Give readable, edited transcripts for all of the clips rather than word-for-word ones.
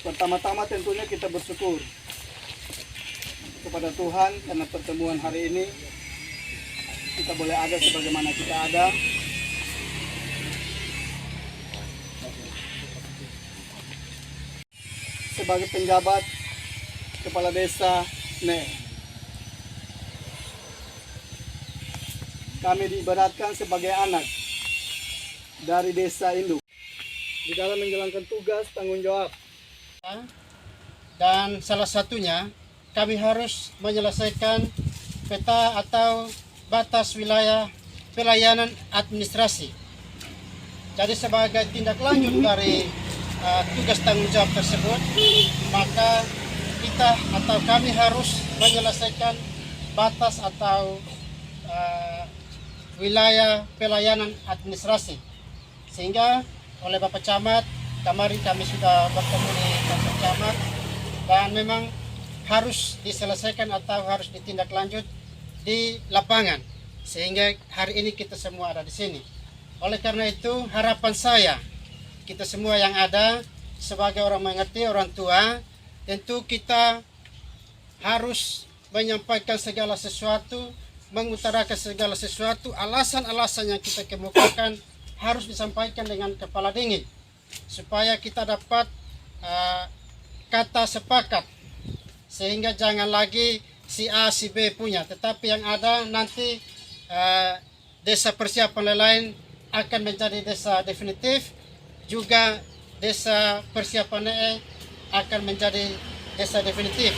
Pertama-tama tentunya kita bersyukur kepada Tuhan karena pertemuan hari ini kita boleh ada sebagaimana kita ada. Sebagai penjabat kepala desa NE, kami diibaratkan sebagai anak dari desa induk di dalam menjalankan tugas tanggung jawab. Dan salah satunya kami harus menyelesaikan peta atau batas wilayah pelayanan administrasi. Jadi sebagai tindak lanjut dari tugas tanggung jawab tersebut, maka kita atau kami harus menyelesaikan batas atau wilayah pelayanan administrasi. Sehingga oleh Bapak Camat, kemarin kami sudah bertemu di Bapak Camat dan memang harus diselesaikan atau harus ditindaklanjut di lapangan, sehingga hari ini kita semua ada di sini. Oleh karena itu harapan saya, kita semua yang ada sebagai orang mengerti, orang tua, tentu kita harus menyampaikan segala sesuatu, mengutarakan segala sesuatu, alasan-alasan yang kita kemukakan harus disampaikan dengan kepala dingin, supaya kita dapat kata sepakat, sehingga jangan lagi si A, si B punya, tetapi yang ada nanti desa persiapan lain akan menjadi desa definitif, juga desa persiapan akan menjadi desa definitif.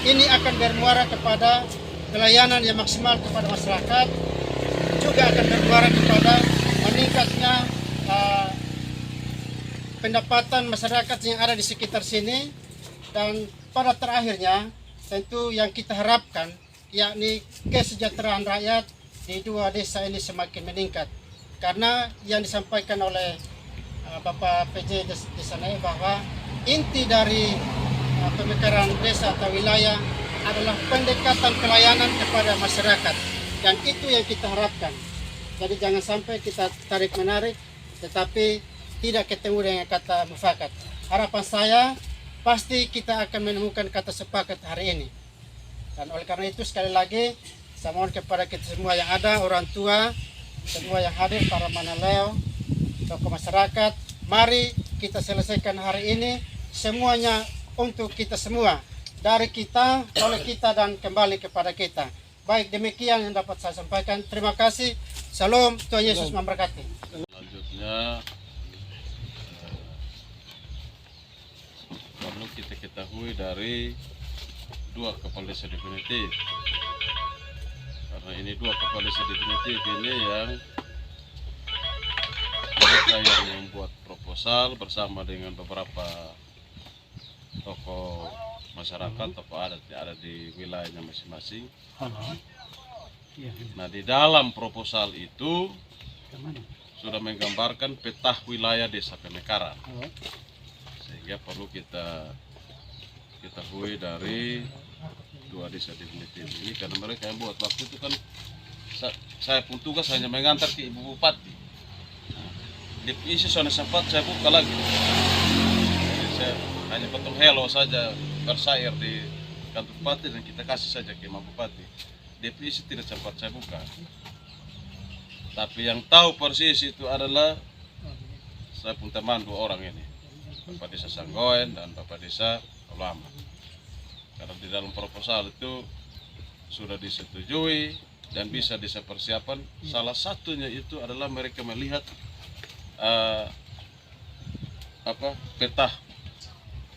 Ini akan bermuara kepada pelayanan yang maksimal kepada masyarakat, juga akan bermuara kepada meningkatnya pendapatan masyarakat yang ada di sekitar sini, dan pada terakhirnya tentu yang kita harapkan yakni kesejahteraan rakyat di dua desa ini semakin meningkat, karena yang disampaikan oleh Bapak PJ Desa NE bahwa inti dari pemekaran desa atau wilayah adalah pendekatan pelayanan kepada masyarakat, dan itu yang kita harapkan. Jadi jangan sampai kita tarik menarik tetapi tidak ketemu dengan kata mufakat. Harapan saya pasti kita akan menemukan kata sepakat hari ini. Dan oleh karena itu sekali lagi saya mohon kepada kita semua yang ada, orang tua, semua yang hadir, para manaleo, tokoh masyarakat, mari kita selesaikan hari ini semuanya untuk kita semua, dari kita, oleh kita, dan kembali kepada kita. Baik, demikian yang dapat saya sampaikan. Terima kasih. Salam, Tuhan Yesus memberkati. Selanjutnya perlu kita ketahui dari dua kepala desa definitif, karena ini dua kepala desa definitif ini yang mereka yang membuat proposal bersama dengan beberapa tokoh masyarakat, tokoh adat yang ada di wilayahnya masing-masing. Nah, di dalam proposal itu sudah menggambarkan peta wilayah desa pemekaran, sehingga perlu kita ketahui dari dua desa definitif ini, karena mereka yang buat waktu itu kan saya pun tugas hanya mengantar ke Ibu Bupati. Di isi zona sempat saya buka lagi, jadi saya hanya potong hello saja bersair di kantor bupati dan kita kasih saja ke Ibu Bupati. Isi tidak sempat saya buka, tapi yang tahu persis itu adalah saya pun teman dua orang ini, Bapak Desa Sanggoen dan Bapak Desa Ulama. Karena di dalam proposal itu sudah disetujui dan bisa desa persiapan. Salah satunya itu adalah mereka melihat peta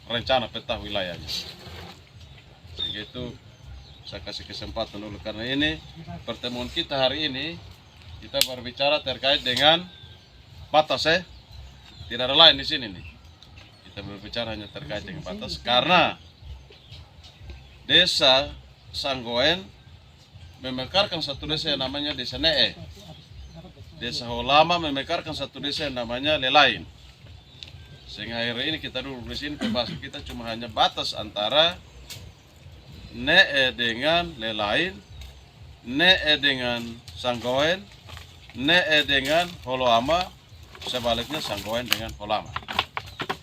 rencana peta wilayahnya. Sehingga itu saya kasih kesempatan dulu, karena ini pertemuan kita hari ini kita berbicara terkait dengan batas tidak ada lain di sini nih. Kita berbicara hanya terkait dengan batas, karena desa Sanggoen memekarkan satu desa yang namanya Desa NE. Desa Ulama memekarkan satu desa yang namanya Lelain. Sehingga hari ini kita dulu di sini pembahasan kita cuma hanya batas antara NE dengan Lelain, NE dengan Sanggoen, NE dengan Holoama, sebaliknya Sanggoen dengan Holama.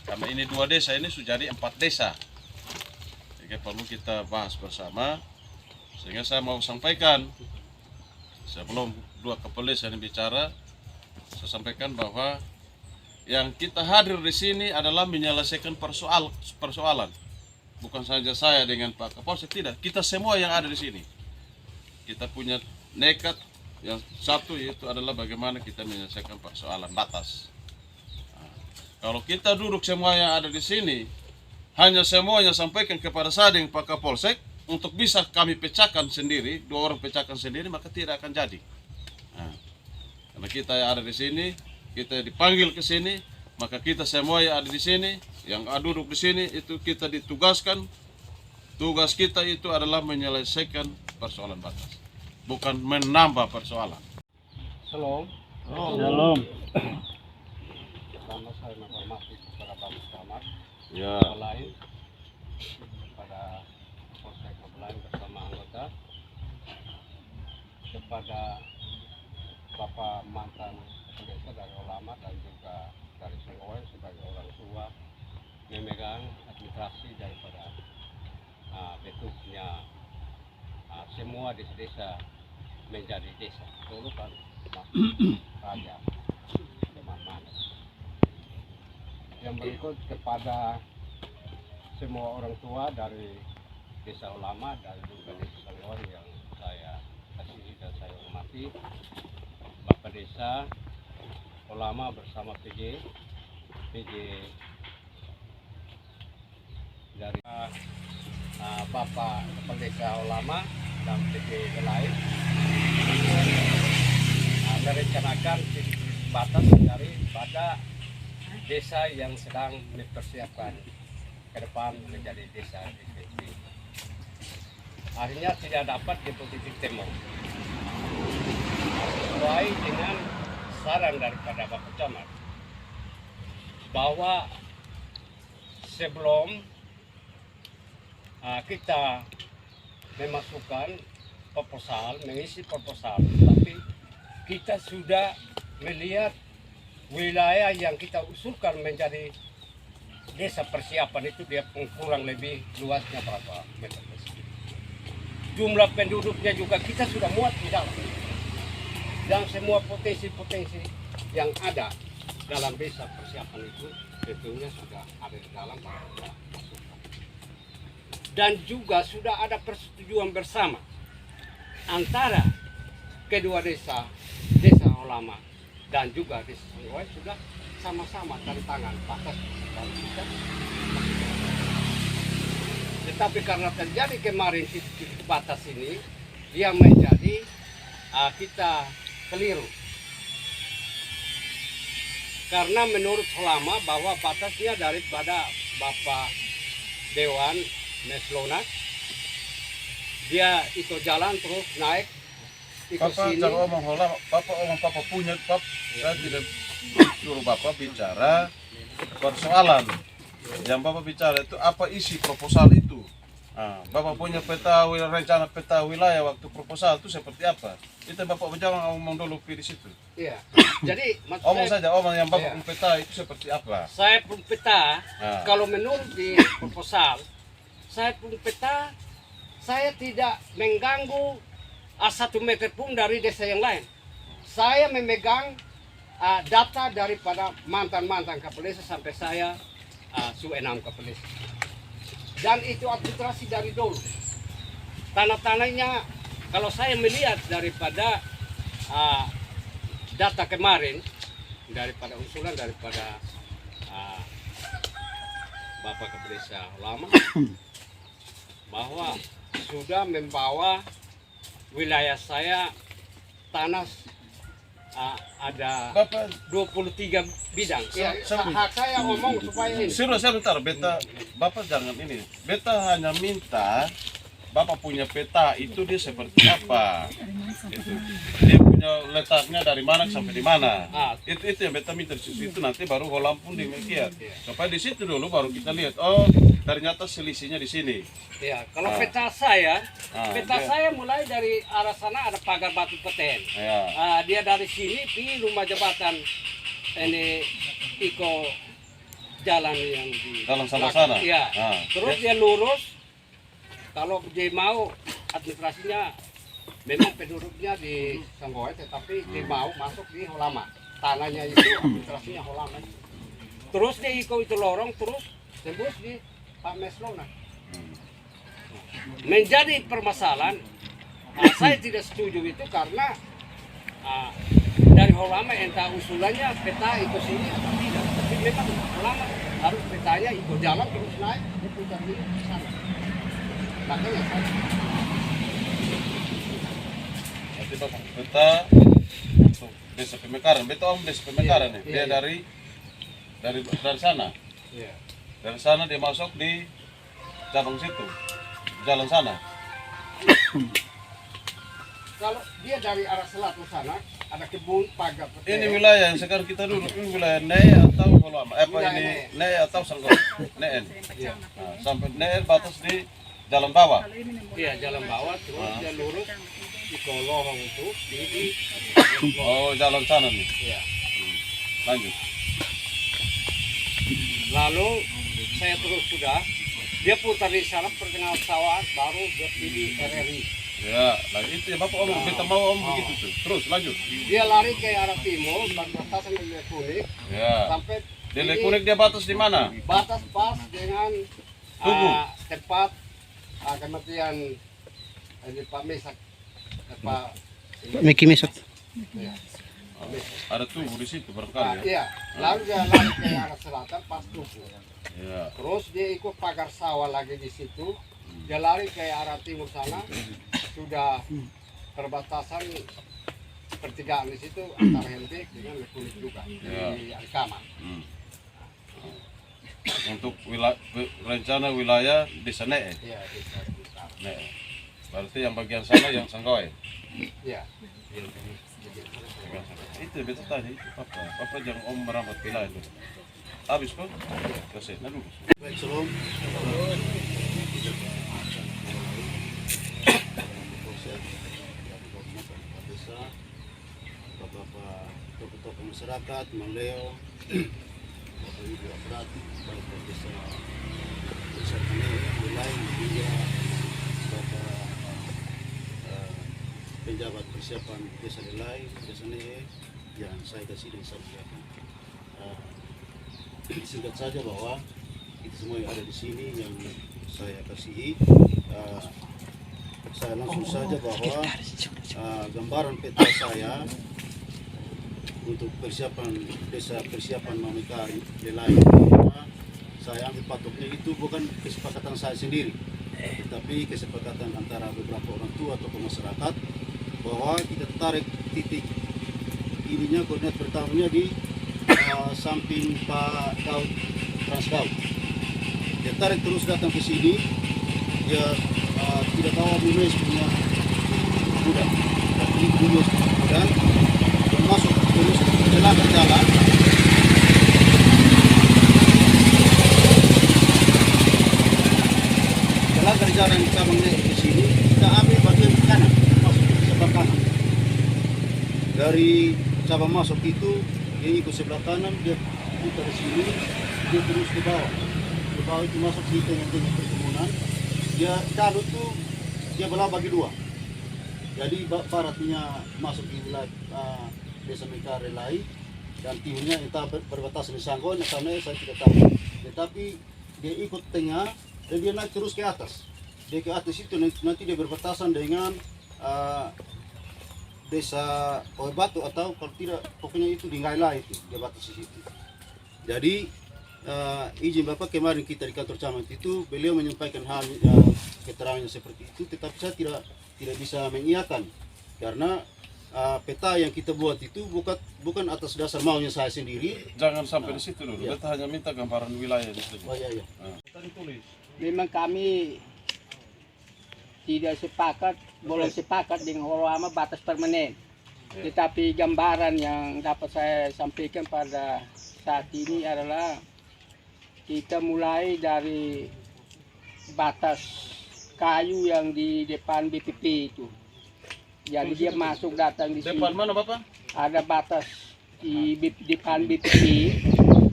Karena ini 2 desa, ini sudah jadi 4 desa. Sehingga perlu kita bahas bersama. Sehingga saya mau sampaikan, sebelum 2 kepala desa ini bicara, saya sampaikan bahwa yang kita hadir di sini adalah menyelesaikan persoalan. Bukan saja saya dengan Pak Kapolsek, tidak. Kita semua yang ada di sini. Kita punya nekat yang satu, yaitu adalah bagaimana kita menyelesaikan persoalan batas. Nah, kalau kita duduk semua yang ada di sini, hanya semuanya sampaikan kepada saya dengan Pak Kapolsek untuk bisa kami pecahkan sendiri, 2 orang pecahkan sendiri, maka tidak akan jadi. Nah, karena kita yang ada di sini, kita dipanggil ke sini, maka kita semua yang ada di sini, yang duduk di sini, itu kita ditugaskan. Tugas kita itu adalah menyelesaikan persoalan batas, bukan menambah persoalan. Shalom. Shalom. Pertama saya menghormati kepada Bapak Camat, Ya. lain kepada Polsek lain bersama anggota, kepada Bapak mantan pendeta dari ulama dan juga dari Sengoy sebagai orang tua memegang administrasi daripada bentuknya semua desa-desa menjadi desa. Dulu kan raja teman-teman. Yang berikut kepada semua orang tua dari desa ulama dan juga desa Sengoy yang saya kasihi dan saya hormati, Bapak Desa, ulama bersama PJ dari Bapak Kepala Desa Ulama dan PJ lain merencanakan titik batas daripada desa yang sedang mempersiapkan ke depan menjadi desa definitif. Akhirnya tidak dapat di titik temu. Sesuai dengan saran daripada Bapak Camat bahwa sebelum kita memasukkan proposal, mengisi proposal, tapi kita sudah melihat wilayah yang kita usulkan menjadi desa persiapan itu dia kurang lebih luasnya berapa meter persegi. Jumlah penduduknya juga kita sudah muat di dalam. Dan semua potensi-potensi yang ada dalam desa persiapan itu tentunya sudah ada di dalam kita masukkan. Dan juga sudah ada persetujuan bersama antara kedua desa ulama dan juga desa Sengoy sudah sama-sama tanda tangan batas dan kita. Tetapi karena terjadi kemarin titik batas ini, dia menjadi kita keliru. Karena menurut ulama bahwa batasnya daripada Bapak Dewan Meslona, dia itu jalan terus naik itu Papa sini. jangan omong hola, Papa punya, Papa. Saya tidak suruh Bapak bicara persoalan. Yang Bapak bicara itu apa isi proposal itu. Nah, Bapak punya rencana peta wilayah waktu proposal itu seperti apa? Itu Bapak jangan ngomong dulu di situ. Iya. Jadi Omong saya, saja, omong yang Bapak Iya. peta itu seperti apa? saya pun peta, Nah. kalau menurut di proposal, saya pun peta, saya tidak mengganggu 1 meter pun dari desa yang lain. Saya memegang data daripada mantan-mantan kepala desa sampai saya su-6 kepala desa. Dan itu administrasi dari dulu. Tanah-tanahnya, kalau saya melihat daripada data kemarin, daripada usulan daripada Bapak Kepala Desa Ulama, bahwa sudah membawa wilayah saya tanah ada Bapak 23 bidang. Ya, Saya- hak saya ngomong supaya ini. sebentar, beta Bapak jangan ini. Beta hanya minta Bapak punya peta itu dia seperti apa? Itu. Dia punya letaknya dari mana sampai di mana? Itu yang beta minta. Itu nanti baru holam pun demikian. Supaya di situ dulu baru kita lihat. Oh, ternyata selisihnya di sini. Ya, kalau peta saya, dia- saya mulai dari arah sana ada pagar batu peten. Ya. Dia dari sini di rumah jabatan ini Iko jalan yang di Jalan sama belakang. sana? Iya. Ah, Terus ya. dia lurus. Kalau dia mau administrasinya memang penduduknya di Sanggoe, tetapi dia mau masuk di Holama. Tanahnya itu administrasinya Holama. Terus dia ikut itu lorong terus tembus di Pak Meslona. Menjadi permasalahan, saya tidak setuju itu karena dari Holama entah usulannya peta itu sini atau tidak. Tapi memang Holama harus petanya ikut jalan terus naik dia putar dulu ke sana. Makanya saya Nanti Bapak peta untuk desa Pemekaran. Betul Om, desa Pemekaran nih. Dia iya. dari sana. Iya. Dari sana dia masuk di cabang situ. Jalan sana. Kalau dia dari arah selatan sana ada kebun pagar. Ini wilayah yang sekarang kita duduk ini wilayah Ne atau Holama? Apa Wilayah ini Ne. Ne atau Sanggoe? Neen. Iya. Nah, sampai Neen batas di jalan bawah. Iya, jalan bawah terus dia lurus di kolong itu di Oh, jalan sana nih. iya. Lanjut. Lalu saya terus sudah dia putar di sana pertengahan sawah baru dia pilih RRI. Ya, nah itu ya Bapak Om, kita mau Om begitu tuh. Terus lanjut. Dia lari ke arah timur berbatasan dengan Kunik Ya. sampai Di Lekunik dia batas di mana? batas pas dengan Tugu. tempat kematian Pak Mesak Pak Miki Mesok. ya. Ada tugu di situ Ah, barangkali ya. iya. Lalu dia lari ke arah selatan pas Tugu. Ya. Terus dia ikut pagar sawah lagi di situ. Dia lari ke arah timur sana. Sudah perbatasan pertigaan di situ antara Hendek dengan Lekunik juga Ya. di Alkama. Hmm. Untuk rencana wilayah desa Ne. Iya, di sana. Ne. Berarti yang bagian sana yang Sanggoe. Iya. Itu betul tadi itu Papa jangan Om merambat wilayah itu. Habis kok? Kasih, nah dulu. Baik, Salam. Desa, Bapak-bapak tokoh-tokoh masyarakat, Mang Leo, Bapak Ibu aparat, Bapak desa wilayah juga Bapak penjabat persiapan desa Delai, desa Ne yang saya kasih dan saya muliakan. Singkat saja bahwa kita semua yang ada di sini yang saya kasihi, saya langsung saja bahwa gambaran peta saya untuk persiapan desa persiapan Mamikari Delai, saya ambil patoknya itu bukan kesepakatan saya sendiri, tetapi kesepakatan antara beberapa orang tua atau masyarakat bahwa kita tarik titik ininya koordinat pertamanya di samping Pak Daud Transdaud. Dia tarik terus datang ke sini, dia tidak tahu Abu Mes punya gudang, tapi Abu Mes punya gudang, dan masuk terus jalan ke jalan. Jalan dari jalan cabang ke sini, kita ambil bagian kanan, masuk ke sebelah kanan. Dari cabang masuk itu, dia ikut sebelah kanan, dia putar ke sini, dia terus ke bawah. Ke bawah itu masuk di tengah-tengah perkebunan. Dia jalur tuh dia belah bagi dua. Jadi baratnya masuk di wilayah desa Mekare Lai dan timurnya entah berbatasan di Sanggoe atau saya tidak tahu. Tetapi dia ikut tengah dan dia naik terus ke atas. Dia ke atas itu nanti dia berbatasan dengan desa Batu atau kalau tidak pokoknya itu di Ngaila itu dia batas di situ. Jadi izin Bapak kemarin kita di kantor camat itu beliau menyampaikan hal keterangannya seperti itu, tetapi saya tidak bisa mengiyakan karena peta yang kita buat itu bukan atas dasar maunya saya sendiri. Jangan sampai di situ dulu. Ya. Kita hanya minta gambaran wilayah di situ. Oh iya iya. Tadi tulis. Memang kami tidak sepakat, belum sepakat dengan Holama batas permanen. Tetapi gambaran yang dapat saya sampaikan pada saat ini adalah kita mulai dari batas kayu yang di depan BPP itu. Jadi dia masuk datang di sini. Depan mana Bapak? Ada batas di depan BPP.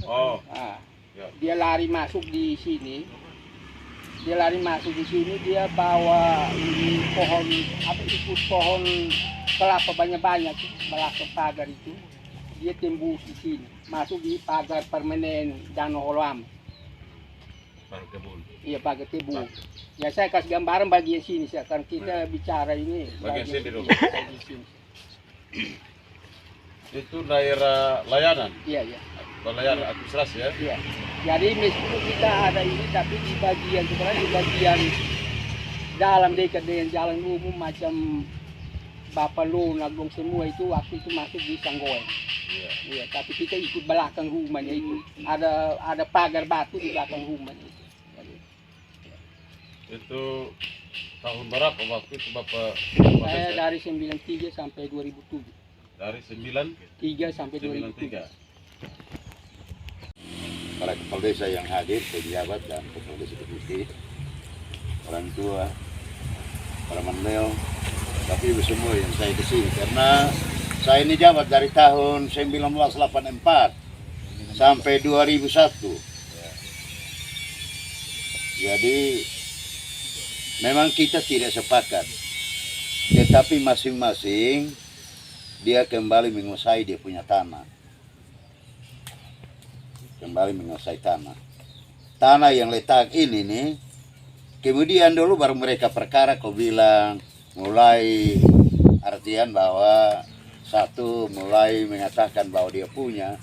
Oh. Nah, Ya. Dia lari masuk di sini. Dia bawa ini pohon apa itu pohon kelapa banyak-banyak belakang pagar itu. Dia tembus di sini, masuk di pagar permanen Danau Holoam. Baru kebun. Iya, pagar tebu. Ya saya kasih gambaran bagian sini, kan kita bicara ini. Bagian sini dulu. Bagian sini. Itu daerah layanan, Iya. layanan administrasi ya. Iya. Jadi meskipun kita ada ini, tapi di bagian sebenarnya di bagian dalam dekat dengan jalan umum macam Bapak Lu, Nagong semua itu waktu itu masuk di Sanggoen. Iya. Iya, tapi kita ikut belakang rumahnya itu. Ada pagar batu di belakang rumahnya itu. Jadi, Itu tahun berapa waktu itu Bapak? saya dari 93 sampai 2007. Dari 9 3 sampai 93. 2007. Para kepala desa yang hadir, pejabat dan kepala desa deputi, orang tua, para manleo, tapi ibu semua yang saya kesini karena saya ini jabat dari tahun 1984 sampai 2001. Jadi memang kita tidak sepakat, tetapi masing-masing dia kembali menguasai dia punya tanah. Kembali menguasai tanah yang letak ini nih, kemudian dulu baru mereka perkara kau bilang mulai artian bahwa satu mulai mengatakan bahwa dia punya,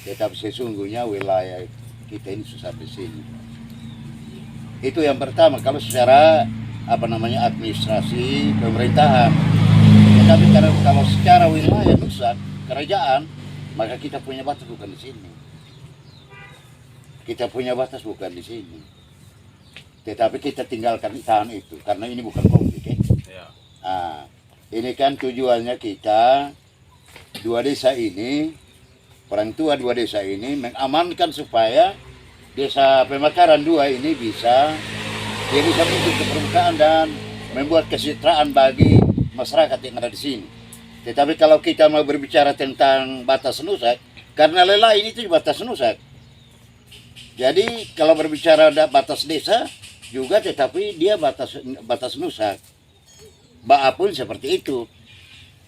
tetapi sesungguhnya wilayah kita ini susah di sini. Itu yang pertama kalau secara administrasi pemerintahan. Tetapi kalau secara wilayah nusa kerajaan, maka kita punya batas bukan di sini. Kita punya batas bukan di sini. Tetapi kita tinggalkan tanah itu karena ini bukan konflik. Ya. Nah, ini kan tujuannya kita dua desa ini, orang tua dua desa ini mengamankan supaya desa Pemekaran 2 ini bisa muncul ke permukaan dan membuat kesejahteraan bagi masyarakat yang ada di sini. Tetapi kalau kita mau berbicara tentang batas nusak, karena Lela ini itu batas nusak. Jadi kalau berbicara ada batas desa juga, tetapi dia batas nusak. Ba'a pun seperti itu.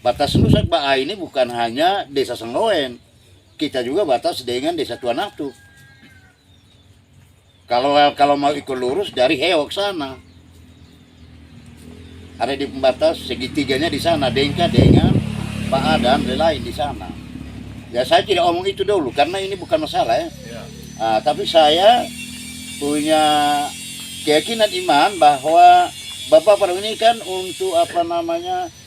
Batas nusak Ba'a ini bukan hanya desa Sanggoen, kita juga batas dengan desa Tuanatu. Kalau mau ikut lurus dari Hewok sana, ada di pembatas segitiganya di sana, Dengka dengan Ba'a dan lain di sana. Ya saya tidak omong itu dulu karena ini bukan masalah ya. Ya. Tapi saya punya keyakinan iman bahwa Bapak Prabowo ini kan untuk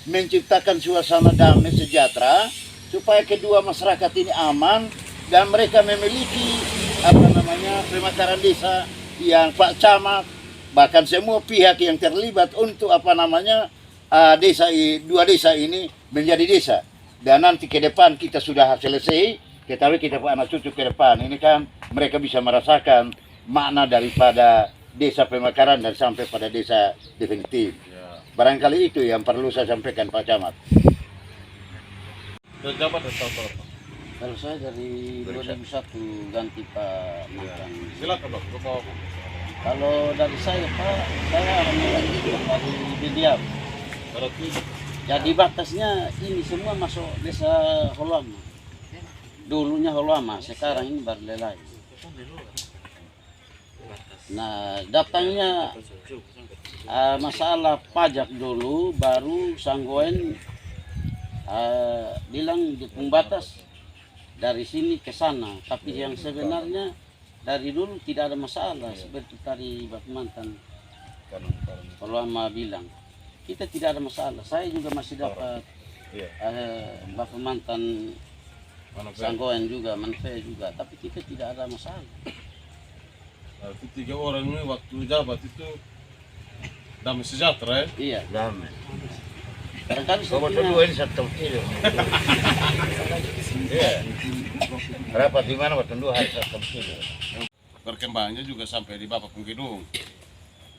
menciptakan suasana damai sejahtera supaya kedua masyarakat ini aman dan mereka memiliki pemekaran desa yang Pak Camat bahkan semua pihak yang terlibat untuk dua desa ini menjadi desa. Dan nanti ke depan kita sudah selesai, tetapi kita punya anak cucu ke depan. Ini kan mereka bisa merasakan makna daripada desa Pemekaran dan sampai pada desa definitif. Ya. Barangkali itu yang perlu saya sampaikan Pak Camat. Jabat atau apa? Kalau saya dari 2001 ganti Pak Mantan. Silakan Pak, Bapak. Kalau dari saya Pak, saya alhamdulillah dari Bidiam. Berarti Jadi batasnya ini semua masuk desa Holama. Dulunya Holama, sekarang ini baru Lelai. Nah, datangnya masalah pajak dulu, baru Sanggoen bilang di pembatas dari sini ke sana. Tapi yang sebenarnya dari dulu tidak ada masalah seperti tadi Bapak Mantan Holama bilang. Kita tidak ada masalah. Saya juga masih dapat Bapak Mantan Sanggoen juga, Manfe juga. Tapi kita tidak ada masalah. Berarti 3 orang ini waktu jabat itu damai sejahtera ya? Iya, damai. Barangkali ini 1 kilo. Iya. Berapa di mana waktu 2 hari 1 kilo. Perkembangannya juga sampai di Bapak Pengkidung.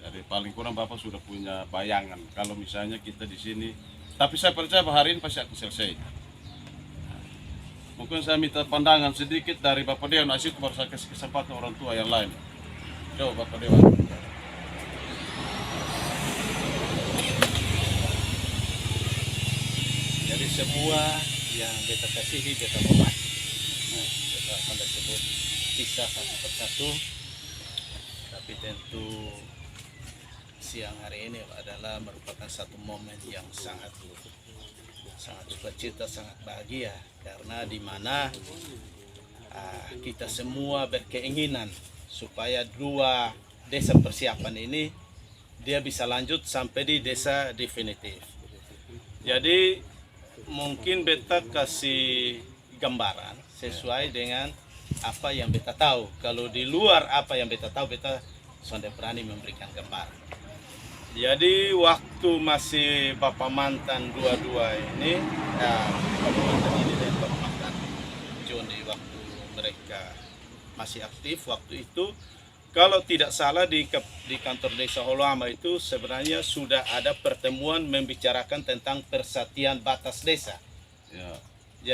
Jadi paling kurang Bapak sudah punya bayangan kalau misalnya kita di sini. Tapi saya percaya bahwa hari ini pasti akan selesai. Mungkin saya minta pandangan sedikit dari Bapak Dewan, asyik baru saya kasih kesempatan orang tua yang lain. Coba Bapak Dewan. Jadi semua yang beta kasihi beta hormati. Nah, beta akan disebut kisah satu persatu. Tapi tentu siang hari ini adalah merupakan satu momen yang sangat sukacita, sangat bahagia karena di mana kita semua berkeinginan supaya dua desa persiapan ini dia bisa lanjut sampai di desa definitif. Jadi mungkin beta kasih gambaran sesuai dengan apa yang beta tahu. Kalau di luar apa yang beta tahu, beta sudah berani memberikan gambaran. Jadi waktu masih Bapak mantan dua-dua ini, Bapak mantan ini dan Bapak mantan Joni, waktu mereka masih aktif waktu itu, kalau tidak salah di kantor desa Holoama itu sebenarnya sudah ada pertemuan membicarakan tentang persatian batas desa. Ya.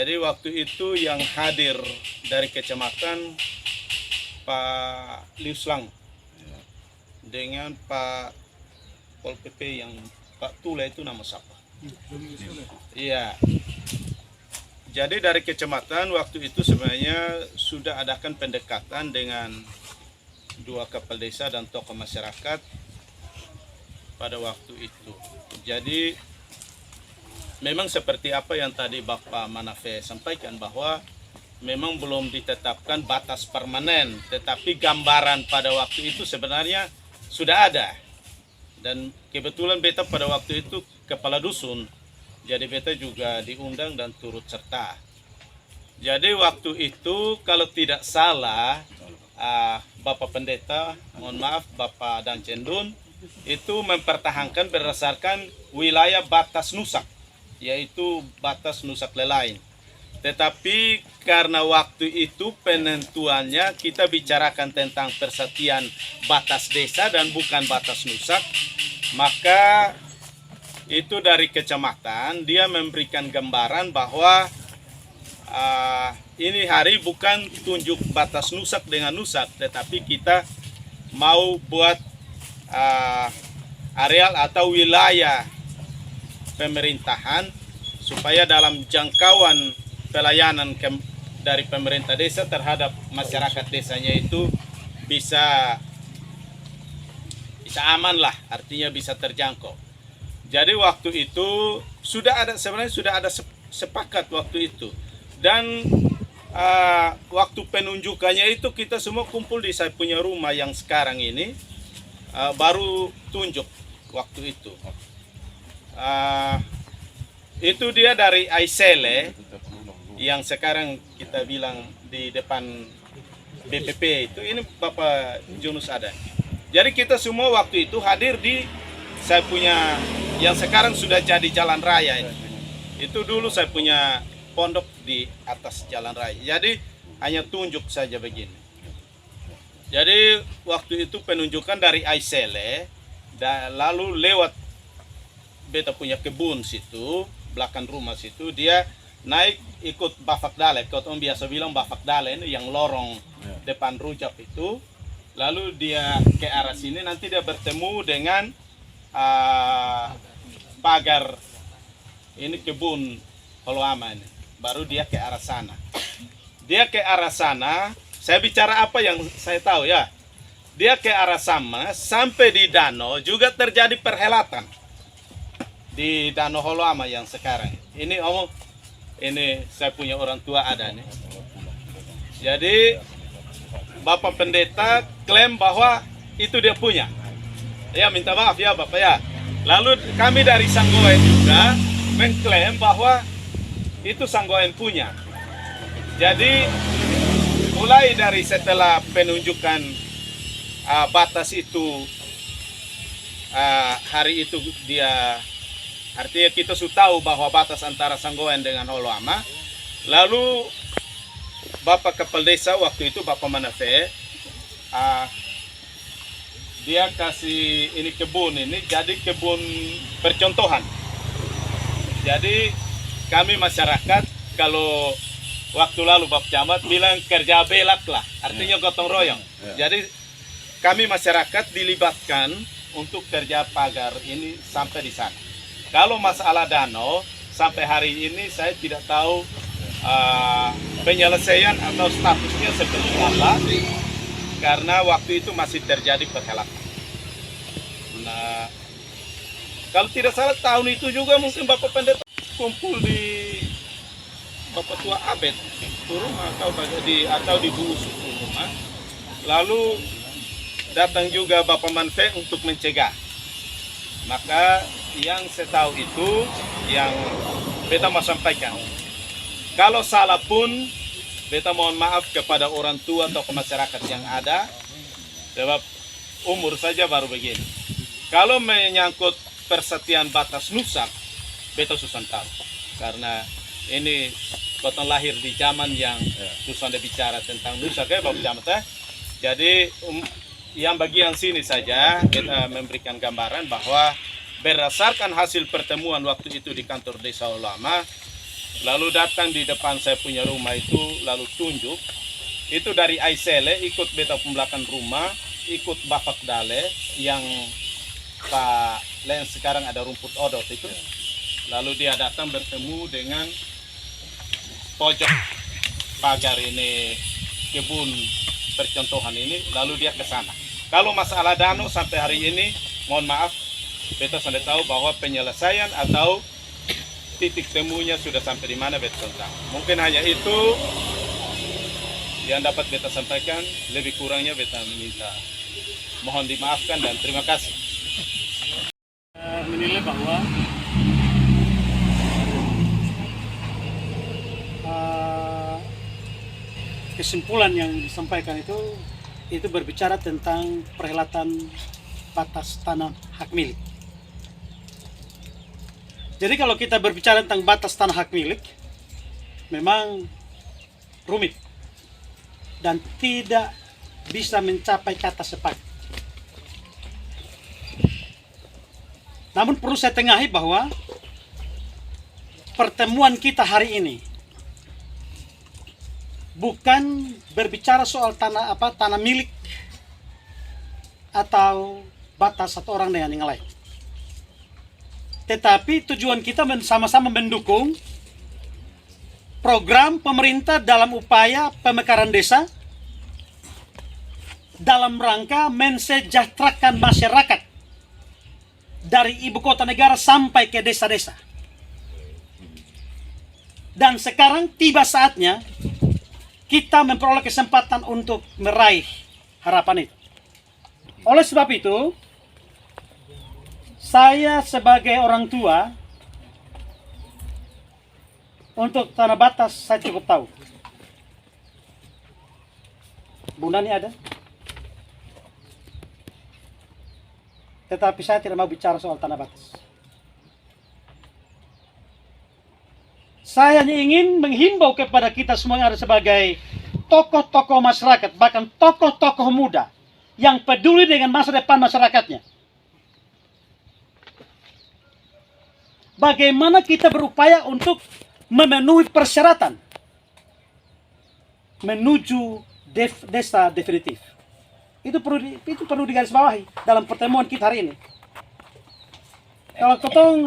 Jadi waktu itu yang hadir dari kecamatan Pak Liuslang dengan Pak Pol PP yang Pak Tula itu nama siapa? Iya. Jadi dari kecamatan waktu itu sebenarnya sudah adakan pendekatan dengan dua kepala desa dan tokoh masyarakat pada waktu itu. Jadi memang seperti apa yang tadi Bapak Manafe sampaikan bahwa memang belum ditetapkan batas permanen, tetapi gambaran pada waktu itu sebenarnya sudah ada. Dan kebetulan beta pada waktu itu kepala dusun, jadi beta juga diundang dan turut serta. Jadi waktu itu kalau tidak salah Bapak Pendeta, mohon maaf Bapak Dan Cendun, itu mempertahankan berdasarkan wilayah batas Nusak, yaitu batas Nusak Lelain. Tetapi karena waktu itu penentuannya kita bicarakan tentang persatian batas desa dan bukan batas Nusak, maka itu dari kecamatan dia memberikan gambaran bahwa ini hari bukan tunjuk batas Nusak dengan Nusak, tetapi kita mau buat areal atau wilayah pemerintahan supaya dalam jangkauan pelayanan dari pemerintah desa terhadap masyarakat desanya itu bisa aman lah, artinya bisa terjangkau. Jadi waktu itu sebenarnya sudah ada sepakat waktu itu. Dan waktu penunjukannya itu kita semua kumpul di saya punya rumah yang sekarang ini, baru tunjuk waktu itu. Itu dia dari Aisele yang sekarang kita bilang di depan BPP itu, ini Bapak Junus ada. Jadi kita semua waktu itu hadir di saya punya yang sekarang sudah jadi jalan raya ini. Itu dulu saya punya pondok di atas jalan raya. Jadi hanya tunjuk saja begini. Jadi waktu itu penunjukan dari Aisele dan lalu lewat beta punya kebun situ, belakang rumah situ, dia naik ikut Bafak Dale, kalau orang biasa bilang Bafak Dale ini yang lorong depan Rujak itu. Lalu dia ke arah sini, nanti dia bertemu dengan pagar ini kebun Holoama ini. Baru dia ke arah sana. Dia ke arah sana, saya bicara apa yang saya tahu ya. Dia ke arah sana, sampai di danau juga terjadi perhelatan. Di danau Holoama yang sekarang. Ini saya punya orang tua ada nih. Jadi Bapak Pendeta klaim bahwa itu dia punya. Ya minta maaf ya Bapak ya. Lalu kami dari Sanggoen juga mengklaim bahwa itu Sanggoen punya. Jadi mulai dari setelah penunjukan batas itu hari itu dia, artinya kita sudah tahu bahwa batas antara Sanggoen dengan Holoama. Lalu Bapak Kepala Desa waktu itu Bapak Manafe, dia kasih ini kebun ini jadi kebun percontohan. Jadi kami masyarakat kalau waktu lalu Bapak Camat bilang kerja belak lah, artinya gotong royong. Jadi kami masyarakat dilibatkan untuk kerja pagar ini sampai di sana. Kalau masalah danau sampai hari ini saya tidak tahu penyelesaian atau statusnya seperti apa, karena waktu itu masih terjadi perhelatan. Nah, kalau tidak salah tahun itu juga mungkin Bapak Pendeta kumpul di Bapak Tua Abed ke rumah atau di Bu Usuk rumah. Lalu datang juga Bapak Manfe untuk mencegah. Maka yang saya tahu itu yang beta mau sampaikan. Kalau salah pun beta mohon maaf kepada orang tua atau ke masyarakat yang ada, sebab umur saja baru begini. Kalau menyangkut persetiaan batas nusak, beta susah tahu. Karena ini beta lahir di zaman yang susah bicara tentang nusak ya Bapak Camat ya. Jadi yang bagian sini saja kita memberikan gambaran bahwa berdasarkan hasil pertemuan waktu itu di kantor desa ulama, lalu datang di depan saya punya rumah itu, lalu tunjuk, itu dari Aisele ikut beta pembelakan rumah, ikut Bapak Dale yang Pak Len sekarang ada rumput odot itu, lalu dia datang bertemu dengan pojok pagar ini, kebun percontohan ini, lalu dia ke sana. Kalau masalah danau sampai hari ini, mohon maaf, beta sudah tahu bahwa penyelesaian atau titik temunya sudah sampai di mana beta tahu. Mungkin hanya itu yang dapat beta sampaikan, lebih kurangnya beta minta mohon dimaafkan dan terima kasih. Menilai bahwa kesimpulan yang disampaikan itu berbicara tentang perhelatan batas tanah hak milik. Jadi kalau kita berbicara tentang batas tanah hak milik, memang rumit dan tidak bisa mencapai kata sepakat. Namun perlu saya tengahi bahwa pertemuan kita hari ini bukan berbicara soal tanah milik atau batas satu orang dengan yang lain. Tetapi tujuan kita sama-sama mendukung program pemerintah dalam upaya pemekaran desa dalam rangka mensejahterakan masyarakat dari ibu kota negara sampai ke desa-desa. Dan sekarang tiba saatnya kita memperoleh kesempatan untuk meraih harapan itu. Oleh sebab itu, saya sebagai orang tua, untuk tanah batas saya cukup tahu. Bu Nani ada? Tetapi saya tidak mau bicara soal tanah batas. Saya hanya ingin menghimbau kepada kita semua yang ada sebagai tokoh-tokoh masyarakat, bahkan tokoh-tokoh muda yang peduli dengan masa depan masyarakatnya. Bagaimana kita berupaya untuk memenuhi persyaratan menuju desa definitif. Itu perlu digarisbawahi dalam pertemuan kita hari ini. Kalau ketong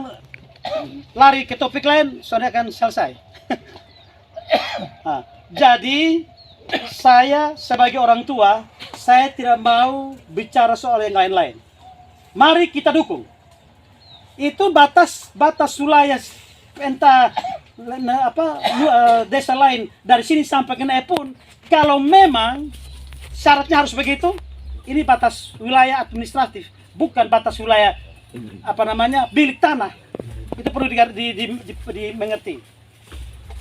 lari ke topik lain, sudah akan selesai. Nah, jadi saya sebagai orang tua, saya tidak mau bicara soal yang lain-lain. Mari kita dukung. Itu batas wilayah entah desa lain dari sini sampai ke Nae pun, kalau memang syaratnya harus begitu, ini batas wilayah administratif, bukan batas wilayah bilik tanah. Itu perlu dimengerti.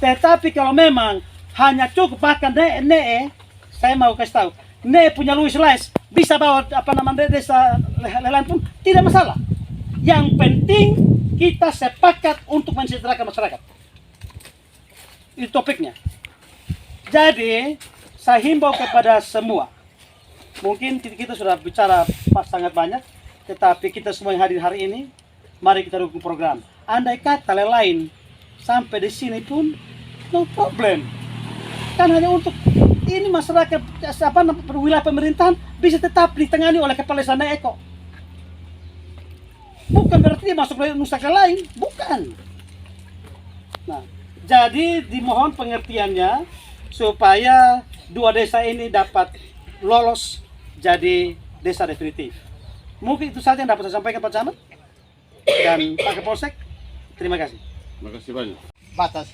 Tetapi kalau memang hanya cukup bahkan saya mau kasih tahu, punya Luis Les bisa bawa desa lain pun tidak masalah. Yang penting kita sepakat untuk mensejahterakan masyarakat. Itu topiknya. Jadi saya himbau kepada semua. Mungkin kita sudah bicara sangat banyak, tetapi kita semua yang hadir hari ini, mari kita dukung program. Andai kata lain sampai di sini pun no problem. kan hanya untuk ini masyarakat wilayah pemerintahan bisa tetap ditangani oleh kepala desa Eko. Bukan berarti dia masuk ke nusa lain, bukan. Nah, jadi dimohon pengertiannya supaya dua desa ini dapat lolos jadi desa definitif. Mungkin itu saja yang dapat saya sampaikan Pak Camat dan Pak Kapolsek. Terima kasih. Terima kasih banyak. Batas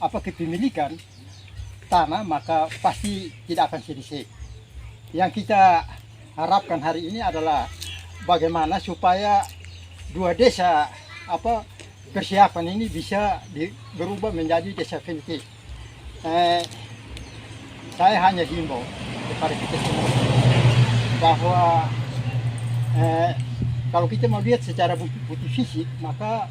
kepemilikan tanah maka pasti tidak akan selesai. Yang kita harapkan hari ini adalah bagaimana supaya dua desa persiapan ini bisa berubah menjadi desa definitif. Saya hanya himbau kepada kita semua bahwa kalau kita mau lihat secara bukti fisik, maka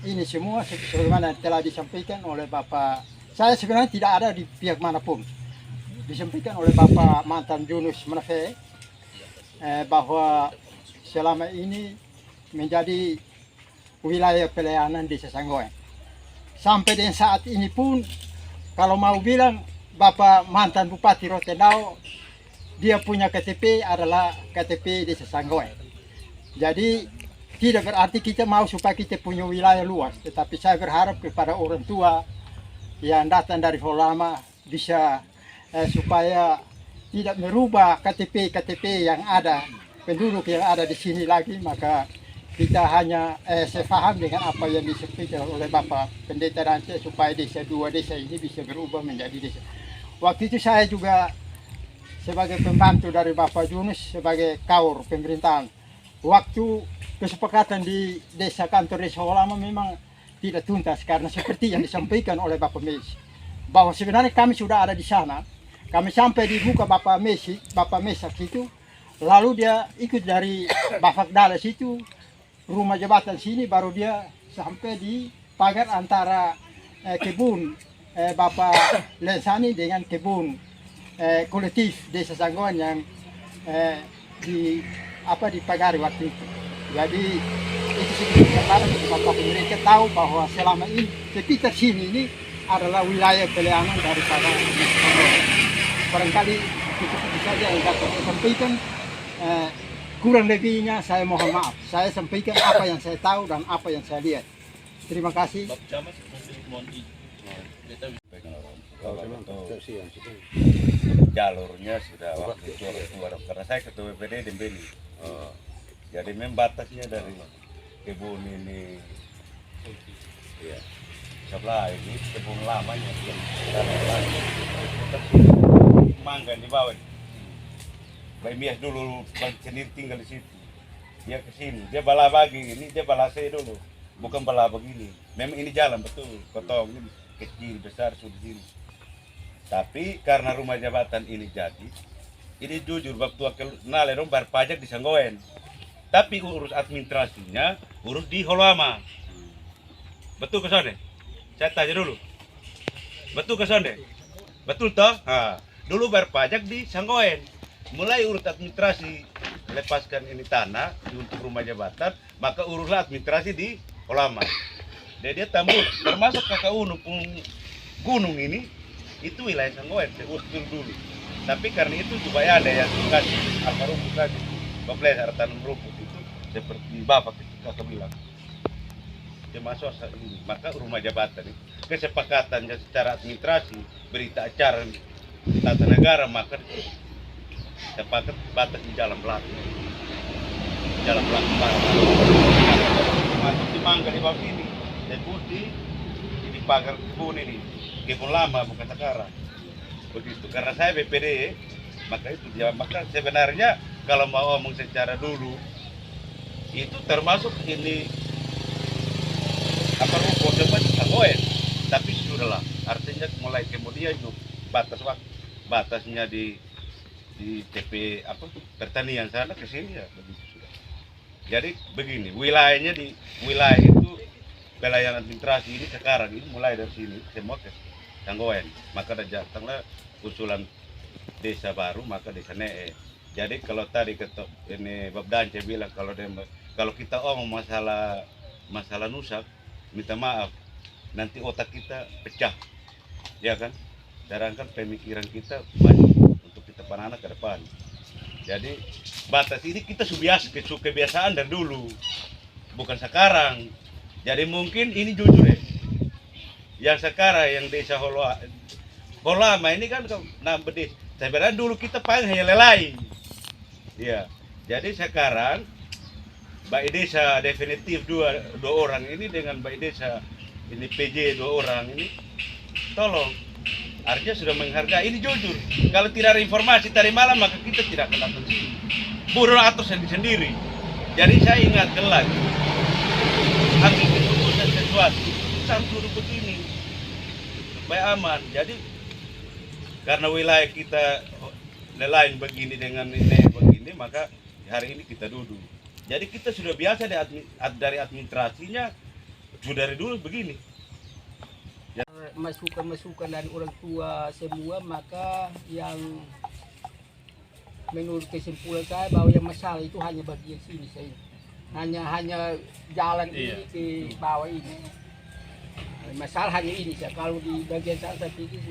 ini semua sebagaimana telah disampaikan oleh Bapak. Saya sebenarnya tidak ada di pihak manapun. Disampaikan oleh Bapak mantan Yunus Manafe bahwa selama ini menjadi wilayah pelayanan Desa Sanggoen. Sampai dengan saat ini pun, kalau mau bilang Bapak mantan Bupati Rotendao, dia punya KTP adalah KTP Desa Sanggoen. Jadi tidak berarti kita mau supaya kita punya wilayah luas, tetapi saya berharap kepada orang tua yang datang dari Holama bisa supaya tidak merubah KTP yang ada, penduduk yang ada di sini lagi, maka kita hanya sepaham dengan apa yang disampaikan oleh Bapak Pendeta Rance supaya dua desa ini bisa berubah menjadi desa. Waktu itu saya juga sebagai pembantu dari Bapak Yunus sebagai kaur pemerintahan. Waktu kesepakatan di desa kantor desa Holama memang tidak tuntas karena seperti yang disampaikan oleh Bapak Messi bahwa sebenarnya kami sudah ada di sana. Kami sampai di muka Bapak Mesak itu, lalu dia ikut dari Bapak Dalas itu rumah jabatan sini, baru dia sampai di pagar antara kebun Bapak Lensani dengan kebun kolektif Desa Sanggoen yang dipagari waktu itu. Jadi itu sebenarnya Bapak pemerintah tahu bahwa selama ini sekitar sini ini adalah wilayah pelayanan daripada Desa Sanggoen. Barangkali itu saja yang dapat saya sampaikan. Kurang lebihnya saya mohon maaf. Saya sampaikan apa yang saya tahu dan apa yang saya lihat. Terima kasih. Jalurnya sudah waktu itu karena saya ketua BPD di Beni. Jadi memang batasnya dari kebun ini, ya, sebelah ini kebun lamanya yang mangga di bawah. Bayi Mias dulu sendiri tinggal di situ. Dia ke sini, dia bala bagi ini, dia bala saya dulu. Bukan bala begini. Memang ini jalan betul, potong ini kecil besar sudah sini. Tapi karena rumah jabatan ini jadi, ini jujur waktu naleron bayar pajak di Sanggoen. Tapi urus administrasinya urus di Holama. Betul ke sana? Saya tanya dulu. Betul ke sana? Betul toh? Dulu bayar pajak di Sanggoen. Mulai urus administrasi, lepaskan ini tanah untuk rumah jabatan, maka uruslah administrasi di Holama. Dia tambur, termasuk kakak Unu gunung ini, itu wilayah Sanggoen, saya usul dulu. Tapi karena itu juga ada yang kasih akar rumput tadi, bebelakar tanam rumput itu seperti Bapak itu kakak bilang. Dia masuk ini, maka rumah jabatan ini kesepakatannya secara administrasi, berita acara tata negara, maka sepakat batas di jalan belakang. Jalan belakang masuk di mangga di bawah sini. Dan putih ini pagar kebun ini. Kebun lama bukan sekarang. Begitu. Karena saya BPD, maka itu dia. Maka sebenarnya kalau mau ngomong secara dulu itu termasuk ini apa rumput depan Sanggoen. Tapi sudahlah. Artinya mulai kemudian itu batasnya di TP pertanian sana ke sini ya begitu sudah. Jadi begini, wilayahnya di wilayah itu pelayanan administrasi ini sekarang ini mulai dari sini semua ke Sanggoen. Maka datanglah usulan desa baru, maka desa Nee. Jadi kalau tadi ini Bab Dance bilang kalau kita omong masalah Nusak, minta maaf nanti otak kita pecah, ya kan? sedangkan pemikiran kita banyak untuk kita anak ke depan. Jadi batas ini kita kebiasaan dari dulu, bukan sekarang. Jadi mungkin ini jujur ya, yang sekarang yang desa Holama ini kan berdesa. Sebenarnya dulu kita panggil hanya lelai. Ya, jadi sekarang Baik Desa definitif dua orang ini dengan Baik Desa ini PJ 2 orang ini, tolong artinya sudah menghargai, ini jujur. Kalau tidak ada informasi dari malam maka kita tidak akan datang sini. Burung atau sendiri. Jadi saya ingatkan lagi, ambil keputusan sesuatu harus duduk begini supaya aman. Jadi karena wilayah kita lain begini dengan ini begini, maka hari ini kita duduk. Jadi kita sudah biasa dari administrasinya sudah dari dulu begini. Masukan dari orang tua semua, maka yang menurut kesimpulan saya bahwa yang masalah itu hanya bagian sini saya. Hanya jalan ini ke bawah ini. Masalah hanya ini saja. Kalau di bagian sana saya pikir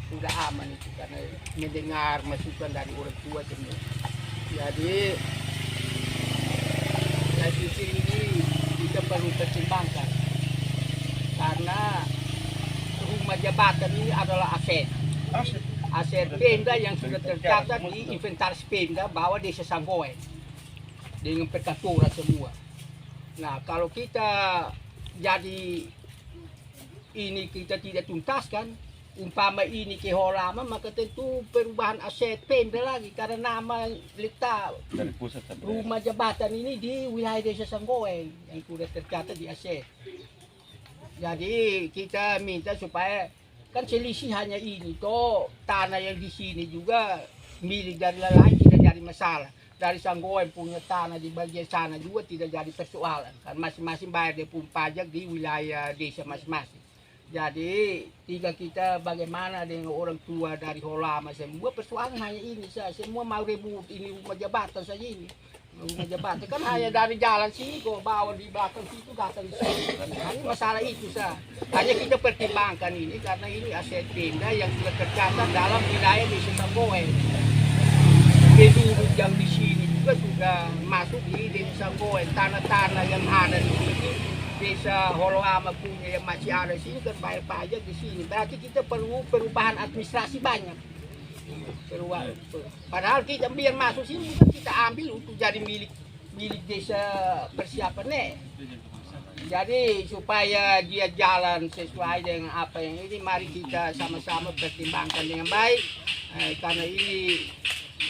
sudah aman itu karena mendengar masukan dari orang tua semua. Jadi saya pikir ini kita perlu pertimbangkan karena rumah jabatan ini adalah aset Pemda yang sudah tercatat di inventaris Pemda bahwa Desa Sanggoen dengan perkantoran semua. Nah, kalau kita jadi ini kita tidak tuntaskan, umpama ini ke Holama, maka tentu perubahan aset Pemda lagi karena nama letak Dari pusat sampai rumah jabatan ini di wilayah Desa Sanggoen yang sudah tercatat di aset. Jadi kita minta supaya kan selisih hanya ini, toh tanah yang di sini juga milik dari lain tidak jadi masalah. Dari Sanggoen punya tanah di bagian sana juga tidak jadi persoalan, kan masing-masing bayar dia pun pajak di wilayah desa masing-masing. Jadi tinggal kita bagaimana dengan orang tua dari Holama semua, persoalan hanya ini saja. Semua mau rebut ini rumah jabatan saja ini. Rumah jabatan kan hanya dari jalan sini kok bawa di belakang situ datang di sini. Hanya masalah itu saja. Hanya kita pertimbangkan ini karena ini aset Pemda yang sudah tercatat dalam wilayah Desa Sanggoen. Penduduk yang di sini juga sudah masuk di Desa Sanggoen. Tanah-tanah yang ada di sini Desa Holama punya yang masih ada di sini kan bayar pajak di sini. Berarti kita perlu perubahan administrasi banyak. Padahal kita biar masuk sini kita ambil untuk jadi milik desa persiapannya. Jadi supaya dia jalan sesuai dengan apa yang ini, mari kita sama-sama pertimbangkan dengan baik. Karena ini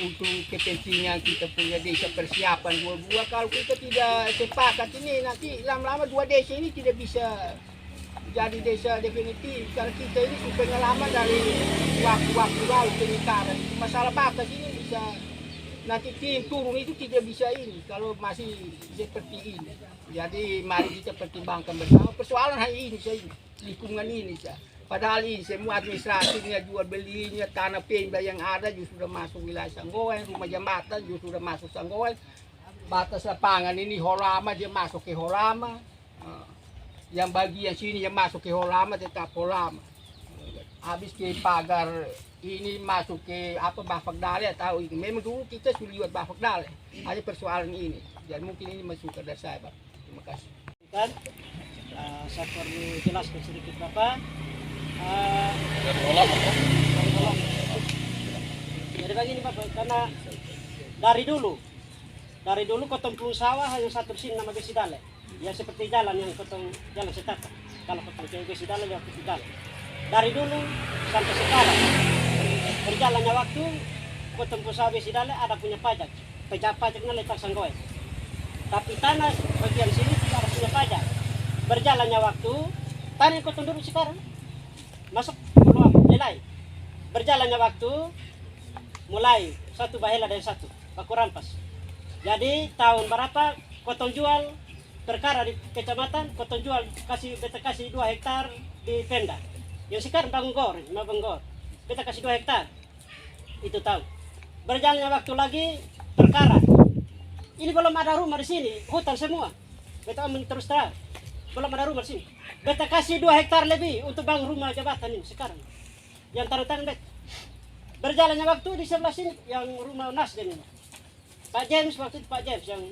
untuk kepentingan kita punya desa persiapan dua-dua. Kalau kita tidak sepakat ini nanti lama-lama dua desa ini tidak bisa jadi desa definitif. Karena kita ini sudah pengalaman dari waktu-waktu lalu peningkatan. Masalah batas ini bisa nanti tim turun itu tidak bisa ini kalau masih seperti ini. Jadi mari kita pertimbangkan bersama. Persoalan hanya ini saja, lingkungan ini saja. Padahal ini semua administrasinya, jual belinya, tanah Pemda yang ada justru sudah masuk wilayah Sanggoen, rumah jambatan justru sudah masuk Sanggoen. Batas lapangan ini Holama, dia masuk ke Holama. Yang bagian sini yang masuk ke Holama tetap Holama. Habis ke pagar ini masuk ke Bafak Dale atau ini. Memang dulu kita sudah lihat Bafak Dale. Hanya persoalan ini. Dan mungkin ini masuk dari saya, Pak. Terima kasih. Kan, saya perlu jelaskan sedikit Bapak. Jadi begini Bapak, karena dari dulu kotong pun sawah hanya satu sini nama Besidale. Ya seperti jalan yang kotong jalan setapak. Kalau kotong ke Besidale lewat Besidale. Dari dulu sampai sekarang berjalannya waktu kotong pun sawah Besidale ada punya pajak. Pajaknya letak Sanggoen. Tapi tanah bagian sini tidak ada punya pajak. Berjalannya waktu tanah yang kotong dulu sekarang masuk peluang nilai. Berjalannya waktu mulai satu bahela dan satu baku rampas. Jadi tahun berapa kotong jual perkara di kecamatan, kotong jual beta kasih 2 hektar di Pemda. Yang sekarang bangun gor, beta kasih 2 hektar. Itu tahu. Berjalannya waktu lagi perkara. Ini belum ada rumah di sini, hutan semua. Beta omong terus terang. Belum ada rumah di sini. Beta kasih 2 hektar lebih untuk bangun rumah jabatan ini sekarang. yang tanda tangan bet. Berjalannya waktu di sebelah sini yang rumah Nasden ini. Pak James waktu itu Pak James yang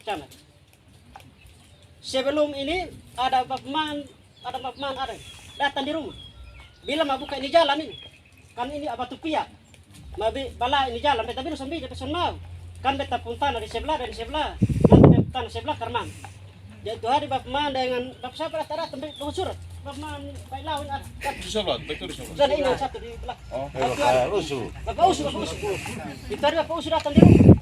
camat. Sebelum ini ada Bapman, ada datang di rumah. Bila mau buka ini jalan ini, kan ini batu piak. Mau bala ini jalan, beta bilang sambil pesan mau. Kan beta pun tanah di sebelah dan di sebelah, nanti tanah sebelah Karman. Jadi itu hari Bapman dengan Bapak siapa datang bawa surat. Bapman baik lawan ada. Di sebelah, betul di sebelah. Sana ini satu di belakang. Oh, Bapak Usu. Itu hari Bapak Usu datang di rumah.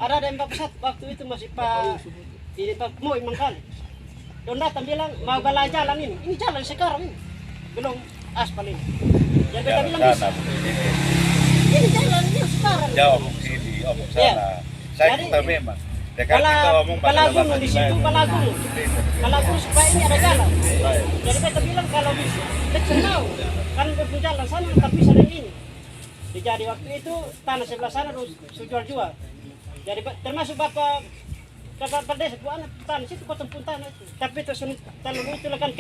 Ada yang Bapak satu waktu itu masih Pak ini Pak Moy mangkali. Don datang bilang mau bala jalan ini. Ini jalan sekarang ini. Belum aspal ini. Jadi beta bilang bisa. Ini jalan ini sekarang. Jauh omong sini, omong sana. Ya. Saya Jadi, kita memang. Ya kan kita omong Balagung di situ, Balagung supaya ini ada jalan. Jadi beta bilang kalau bisa, beta mau. Kan berjalan sana tapi bisa dari ini. Jadi waktu itu tanah sebelah sana harus jual. Jadi termasuk Bapak Desa itu anak tanah situ potong pun tanah itu. Tapi itu tanah itu kan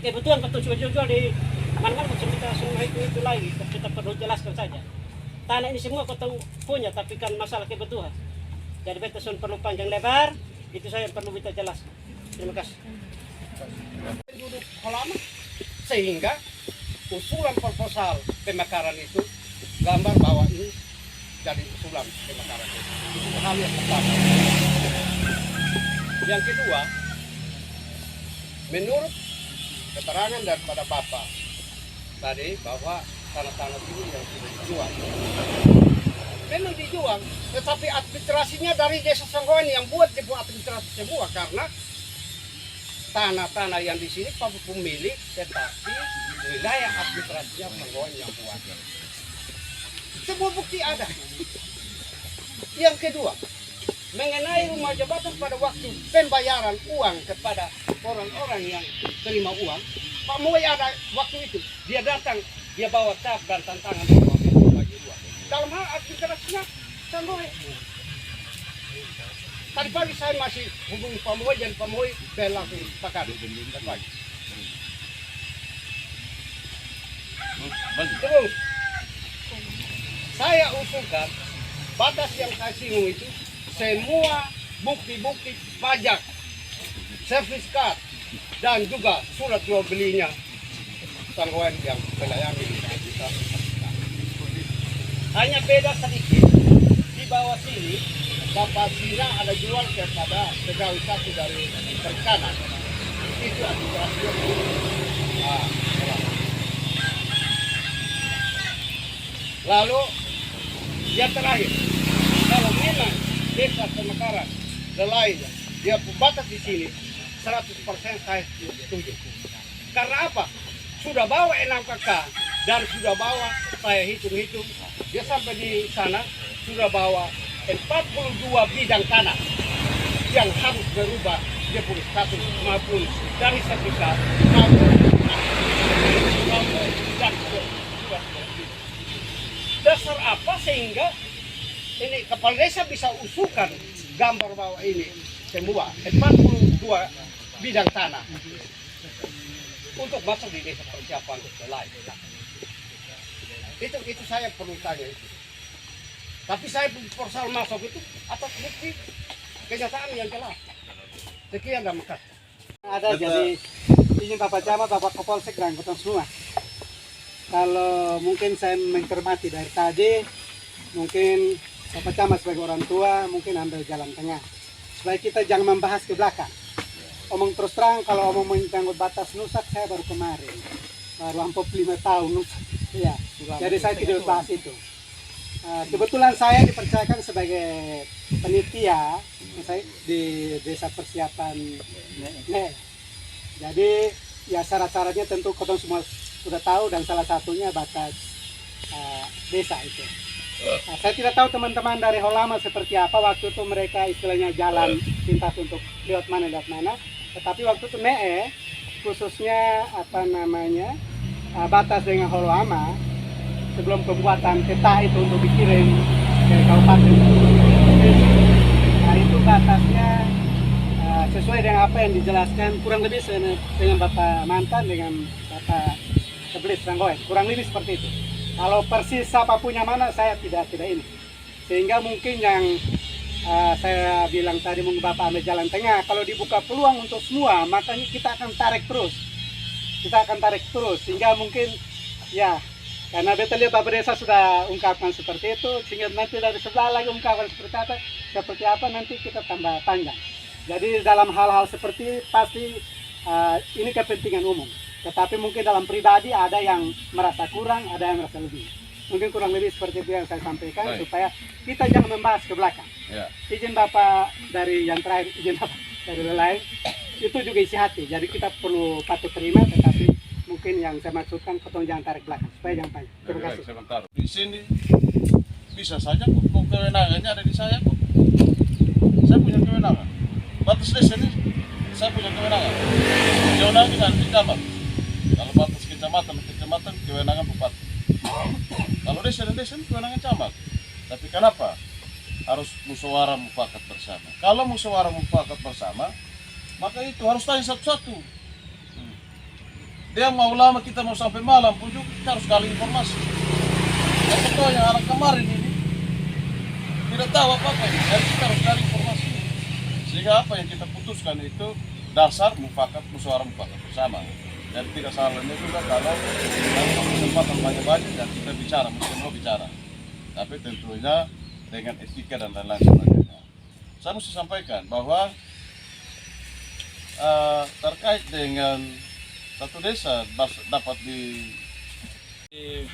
kebutuhan potong jual di mana-mana kita semua itu lagi. Kita perlu jelaskan saja. Tanah ini semua potong punya tapi kan masalah kebutuhan. Jadi beta perlu panjang lebar, itu saya perlu kita jelaskan. Terima kasih. Duduk halaman sehingga usulan proposal pemekaran itu gambar bahwa ini jadi usulan pemekaran itu hal yang pertama. Yang kedua, menurut keterangan daripada Bapak tadi bahwa tanah-tanah ini yang sudah dijual memang dijual, tetapi administrasinya dari Desa Sanggoen yang buat dibuat administrasi semua karena tanah-tanah yang di sini pemilik, tetapi wilayah administrasinya Sanggoen yang buat. Semua bukti ada. Yang kedua, mengenai rumah jabatan pada waktu pembayaran uang kepada orang-orang yang terima uang, Pak Moy ada waktu itu. Dia datang, dia bawa tab dan tantangan bahwa dia bagi uang. Dalam hal administrasinya, Sanggoen. Tadi pagi saya masih hubungi Pak Moy dan Pak Moy saya langsung sepakat. Terus, saya usulkan batas yang saya singgung itu semua bukti-bukti pajak, sertifikat dan juga surat jual belinya Sanggoen yang melayani kita. Hanya beda sedikit di bawah sini Bapak Sina ada jual kepada pegawai satu dari perikanan. Itu administrasi. Lalu yang terakhir, kalau memang Desa Pemekaran lainnya dia pembatas di sini 100% saya setuju. Karena apa? Sudah bawa 6 KK dan sudah bawa saya hitung-hitung dia sampai di sana sudah bawa 42 bidang tanah yang harus berubah dia punya status maupun dari sertifikat maupun dan sudah dasar apa sehingga ini kepala desa bisa usulkan gambar bahwa ini semua 42 bidang tanah untuk masuk di desa persiapan lain. Itu saya perlu tanya itu. Tapi saya proposal masuk itu atas bukti kenyataan yang jelas. Sekian dan makasih. Ada jadi ini Bapak Camat, Bapak Kapolsek dan Kota semua. Kalau mungkin saya mencermati dari tadi, mungkin Bapak Camat sebagai orang tua mungkin ambil jalan tengah. Supaya kita jangan membahas ke belakang. Omong terus terang, kalau omong menyangkut batas Nusak, saya baru kemarin. Baru hampir 5 tahun Nusak. Ya. Jadi saya tidak bahas itu. Kebetulan saya dipercayakan sebagai panitia di desa persiapan NE. Jadi ya syarat-syaratnya tentu kota semua sudah tahu dan salah satunya batas desa itu. Saya tidak tahu teman-teman dari Holama seperti apa waktu itu mereka istilahnya jalan pintas untuk lewat mana. Tetapi waktu itu NE khususnya batas dengan Holama sebelum pembuatan peta itu untuk dikirim ke kabupaten. Nah itu batasnya sesuai dengan apa yang dijelaskan kurang lebih dengan Bapak Mantan dengan Bapak ke Belis Ranggoen, kurang lebih seperti itu. Kalau persis siapa punya mana saya tidak ini. Sehingga mungkin yang saya bilang tadi mungkin Bapak ambil jalan tengah, kalau dibuka peluang untuk semua, makanya kita akan tarik terus. Sehingga mungkin ya, karena betul lihat Bapak Desa sudah ungkapkan seperti itu, sehingga nanti dari sebelah lagi ungkapkan seperti apa nanti kita tambah panjang. Jadi dalam hal-hal seperti pasti ini kepentingan umum. Tetapi mungkin dalam pribadi ada yang merasa kurang, ada yang merasa lebih. Mungkin kurang lebih seperti itu yang saya sampaikan. Baik. Supaya kita jangan membahas ke belakang. Ya. Izin Bapak dari yang terakhir, izin Bapak dari lain, itu juga isi hati. Jadi kita perlu patut terima, tetapi mungkin yang saya maksudkan potong jangan tarik belakang supaya jangan panjang. Terima kasih. Sebentar. Di sini bisa saja kok kewenangannya ada di saya kok. Saya punya kewenangan. Batas desa ini saya punya kewenangan. Kewenangan dengan kecamatan. Kalau batas kecamatan kewenangan bupati. Kalau desa dan desa kewenangan camat. Tapi kenapa harus musyawarah mufakat bersama? Kalau musyawarah mufakat bersama, maka itu harus tanya satu-satu. Dia mau lama, kita mau sampai malam pun juga kita harus gali informasi. Yang betul yang anak kemarin ini tidak tahu apa-apa, jadi kita harus gali informasi. Sehingga apa yang kita putuskan itu dasar mufakat, musyawarah mufakat bersama. Dan tidak salahnya juga kalau kesempatan banyak-banyak dan kita bicara, mungkin mau bicara. Tapi tentunya dengan etika dan lain-lain sebagainya. Saya mesti sampaikan bahwa terkait dengan satu desa dapat di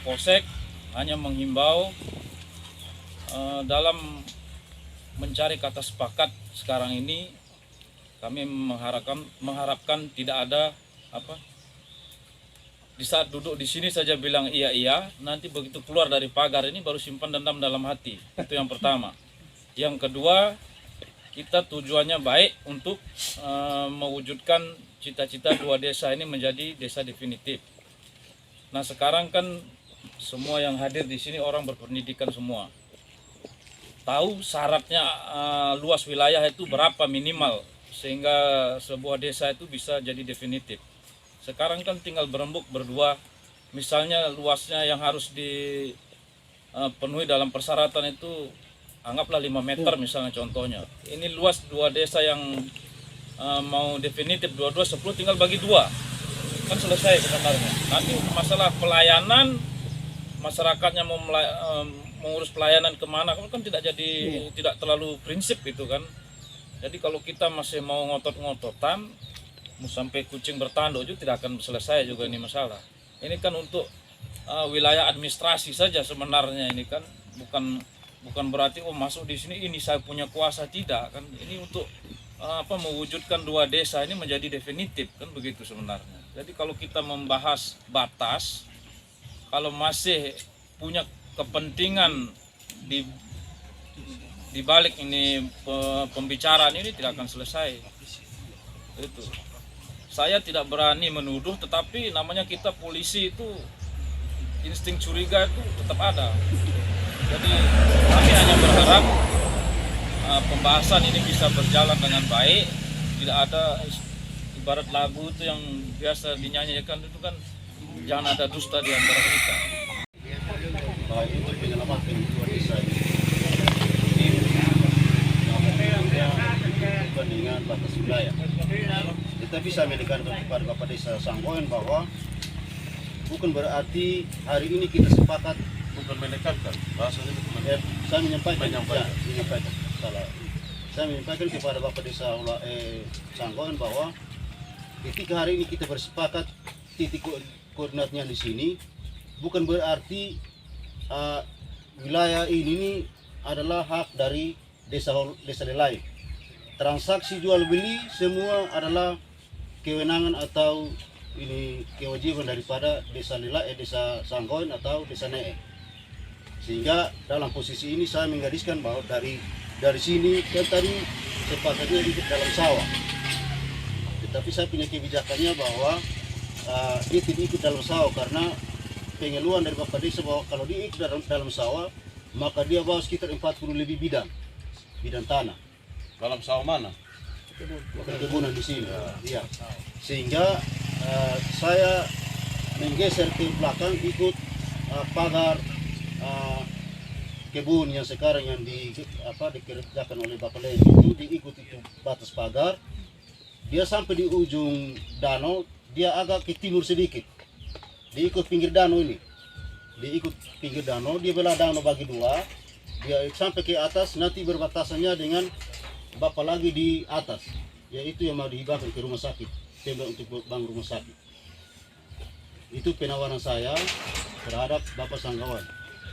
Polsek hanya menghimbau dalam mencari kata sepakat sekarang ini kami mengharapkan tidak ada di saat duduk di sini saja bilang iya, nanti begitu keluar dari pagar ini baru simpan dendam dalam hati. Itu yang pertama. Yang kedua, kita tujuannya baik untuk mewujudkan cita-cita dua desa ini menjadi desa definitif. Nah sekarang kan semua yang hadir di sini orang berpendidikan semua. Tahu syaratnya luas wilayah itu berapa minimal sehingga sebuah desa itu bisa jadi definitif. Sekarang kan tinggal berembuk berdua, misalnya luasnya yang harus dipenuhi dalam persyaratan itu anggaplah 5 meter misalnya contohnya. Ini luas dua desa yang mau definitif dua-dua 10 tinggal bagi 2. Kan selesai sebenarnya. Nanti masalah pelayanan, masyarakatnya mau mengurus pelayanan kemana kan tidak terlalu prinsip itu kan. Jadi kalau kita masih mau ngotot-ngototan, mau sampai kucing bertanduk juga tidak akan selesai juga ini masalah. Ini kan untuk wilayah administrasi saja sebenarnya, ini kan bukan berarti masuk di sini ini saya punya kuasa, tidak kan. Ini untuk mewujudkan dua desa ini menjadi definitif kan begitu sebenarnya. Jadi kalau kita membahas batas, kalau masih punya kepentingan di balik ini pembicaraan ini tidak akan selesai. Itu. Saya tidak berani menuduh, tetapi namanya kita polisi itu insting curiga itu tetap ada. Jadi kami hanya berharap pembahasan ini bisa berjalan dengan baik, tidak ada ibarat lagu itu yang biasa dinyanyikan itu kan, jangan ada dusta di antara kita. Itu penyelamatan dua desa ini bukan dengan batas wilayah. Kita bisa menekankan kepada Bapak Desa Sanggoen bahwa bukan berarti hari ini kita sepakat, bukan menekankan, bahasanya saya menyampaikan. Salah. Saya menyampaikan kepada Bapak Desa Sanggoen bahwa ketika hari ini kita bersepakat titik koordinatnya di sini, bukan berarti wilayah ini adalah hak dari desa lain. Transaksi jual beli semua adalah kewenangan atau ini kewajiban daripada desa desa Sanggoen atau desa Nee. Sehingga dalam posisi ini saya menggadiskan bahwa dari sini kan tadi sepakatnya di dalam sawah. Tetapi saya punya kebijakannya bahwa dia tidak ikut dalam sawah karena pengeluhan dari Bapak Desa bahwa kalau dia ikut dalam sawah maka dia bawa sekitar 40 lebih bidang tanah. dalam sawah mana? Perkebunan di sini. Ya. Sehingga saya menggeser ke belakang ikut pagar kebun yang sekarang yang dikerjakan oleh Bapak Lens itu, diikut itu batas pagar. Dia sampai di ujung danau, dia agak ke timur sedikit, diikut pinggir danau ini, diikut pinggir danau, dia belah danau bagi dua, dia sampai ke atas, nanti berbatasannya dengan Bapak lagi di atas, yaitu yang mau dihibahkan ke rumah sakit, tembak untuk bangun rumah sakit. Itu penawaran saya terhadap Bapak Sanggawan.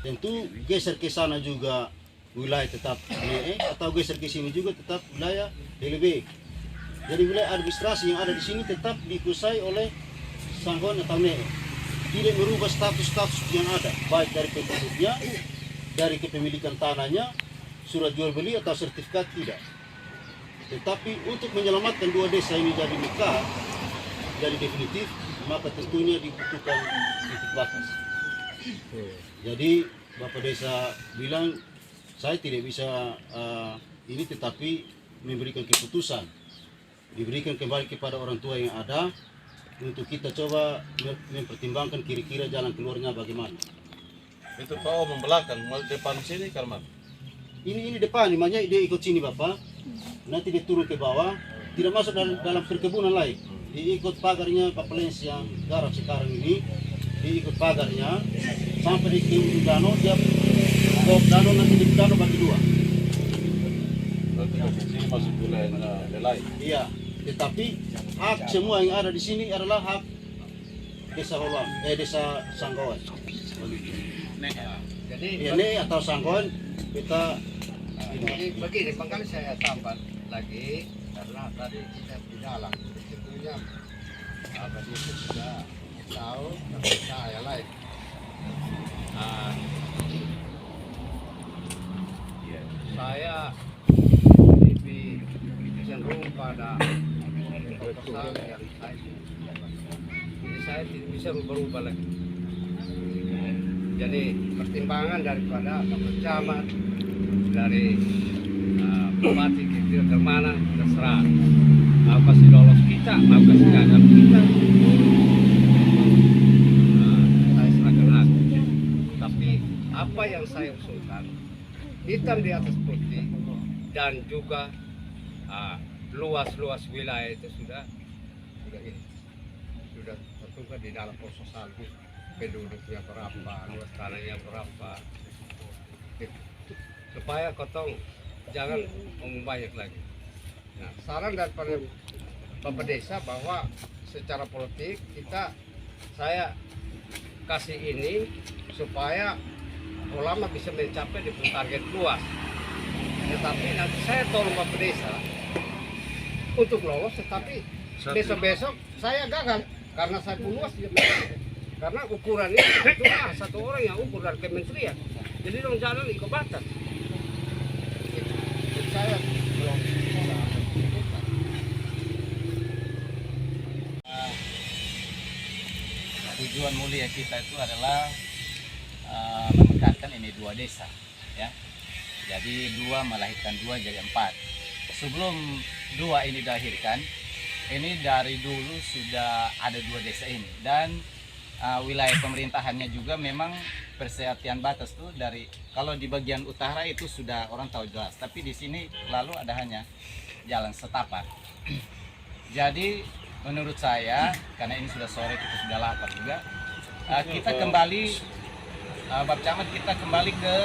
Tentu geser ke sana juga wilayah tetap NE, atau geser ke sini juga tetap wilayah LB. Jadi wilayah administrasi yang ada di sini tetap dikuasai oleh Sanggawan atau NE. Tidak merubah status-status yang ada, baik dari penduduknya, dari kepemilikan tanahnya, surat jual beli atau sertifikat, tidak. Tetapi untuk menyelamatkan dua desa ini jadi nikah, jadi definitif, maka tentunya dibutuhkan titik batas. Jadi Bapak Desa bilang, saya tidak bisa ini, tetapi memberikan keputusan, diberikan kembali kepada orang tua yang ada, untuk kita coba mempertimbangkan kira-kira jalan keluarnya bagaimana. Itu Pak Om belakang, mau depan sini Karman. Ini depan, makanya dia ikut sini Bapak, nanti dia turun ke bawah, tidak masuk dalam perkebunan lain. Dia ikut pagarnya Bapak Lens yang garap sekarang ini, dia ikut pagarnya sampai di ujung danau, dia ke danau, nanti di danau bagi dua. Berarti dari sini masuk wilayah lain. Iya, tetapi hak semua yang ada di sini adalah hak Desa Holwam, Desa Sanggawan. Jadi Ya, ini atau Sanggawan kita begini, makanya saya tambah lagi karena tadi kita di dalam sebetulnya apa itu sudah tahu tapi saya lain. Saya lebih cenderung pada proposal yang saya. Jadi saya tidak bisa berubah lagi. Jadi pertimbangan daripada Bapak Camat, dari bupati kita kemana terserah, mau kasih lolos kita, mau kasih gagal kita, saya serahkan hak. Tapi apa yang saya usulkan hitam di atas putih, dan juga luas-luas wilayah itu sudah tertulis di dalam proposal, penduduknya berapa, luas tanahnya berapa, supaya kotong jangan ngomong banyak lagi. Nah, saran daripada Bapak Desa bahwa secara politik saya kasih ini supaya ulama bisa mencapai di target luas. Tetapi nanti saya tolong Bapak Desa untuk lolos, tetapi besok-besok saya gagal karena saya pun luas. Karena ukuran ini itu satu orang yang ukur dari kementerian, jadi dong jalan ikut batas. Jadi saya belum bisa. Tujuan mulia kita itu adalah memekatkan ini dua desa, ya. Jadi dua melahirkan dua jadi empat. Sebelum dua ini dilahirkan, ini dari dulu sudah ada dua desa ini, dan wilayah pemerintahannya juga memang perseatian batas tuh dari kalau di bagian utara itu sudah orang tahu jelas, tapi di sini lalu ada hanya jalan setapak. Jadi menurut saya, karena ini sudah sore kita sudah lapar juga, kita kembali Bapak Camat, kita kembali ke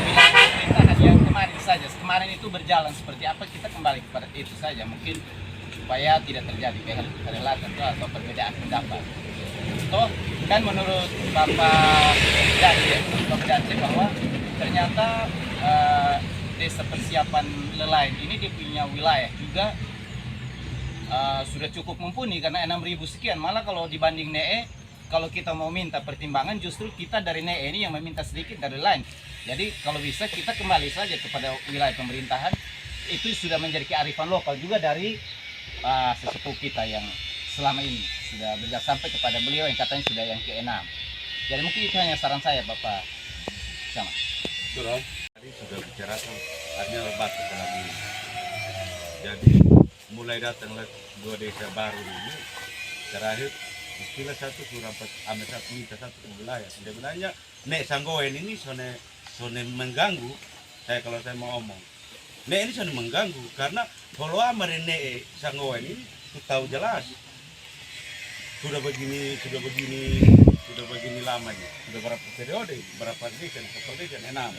wilayah pemerintahan yang kemarin saja. Kemarin itu berjalan seperti apa, kita kembali kepada itu saja, mungkin supaya tidak terjadi kehelatan atau perbedaan pendapat. Toh kan menurut Bapak Dance bahwa ternyata desa persiapan Lelain ini dia punya wilayah juga sudah cukup mumpuni karena 6.000 sekian. Malah kalau dibanding NE, kalau kita mau minta pertimbangan justru kita dari NE ini yang meminta sedikit dari lain. Jadi kalau bisa kita kembali saja kepada wilayah pemerintahan, itu sudah menjadi kearifan lokal juga dari sesepuh kita yang selama ini sudah berjalan sampai kepada beliau yang katanya sudah yang ke-6. Jadi mungkin itu hanya saran saya Bapak Camat. Tadi sudah bicarakan hanya batas lagi. Jadi mulai datanglah dua desa baru ini, terakhir istilah satu sudah ambil satu minta satu wilayah. Sebenarnya nek Sanggoen ini sone mengganggu saya kalau saya mau omong. Nek ini sone mengganggu karena kalau amar nek Sanggoen ini tahu jelas sudah begini lamanya, sudah berapa periode, berapa edition, enam.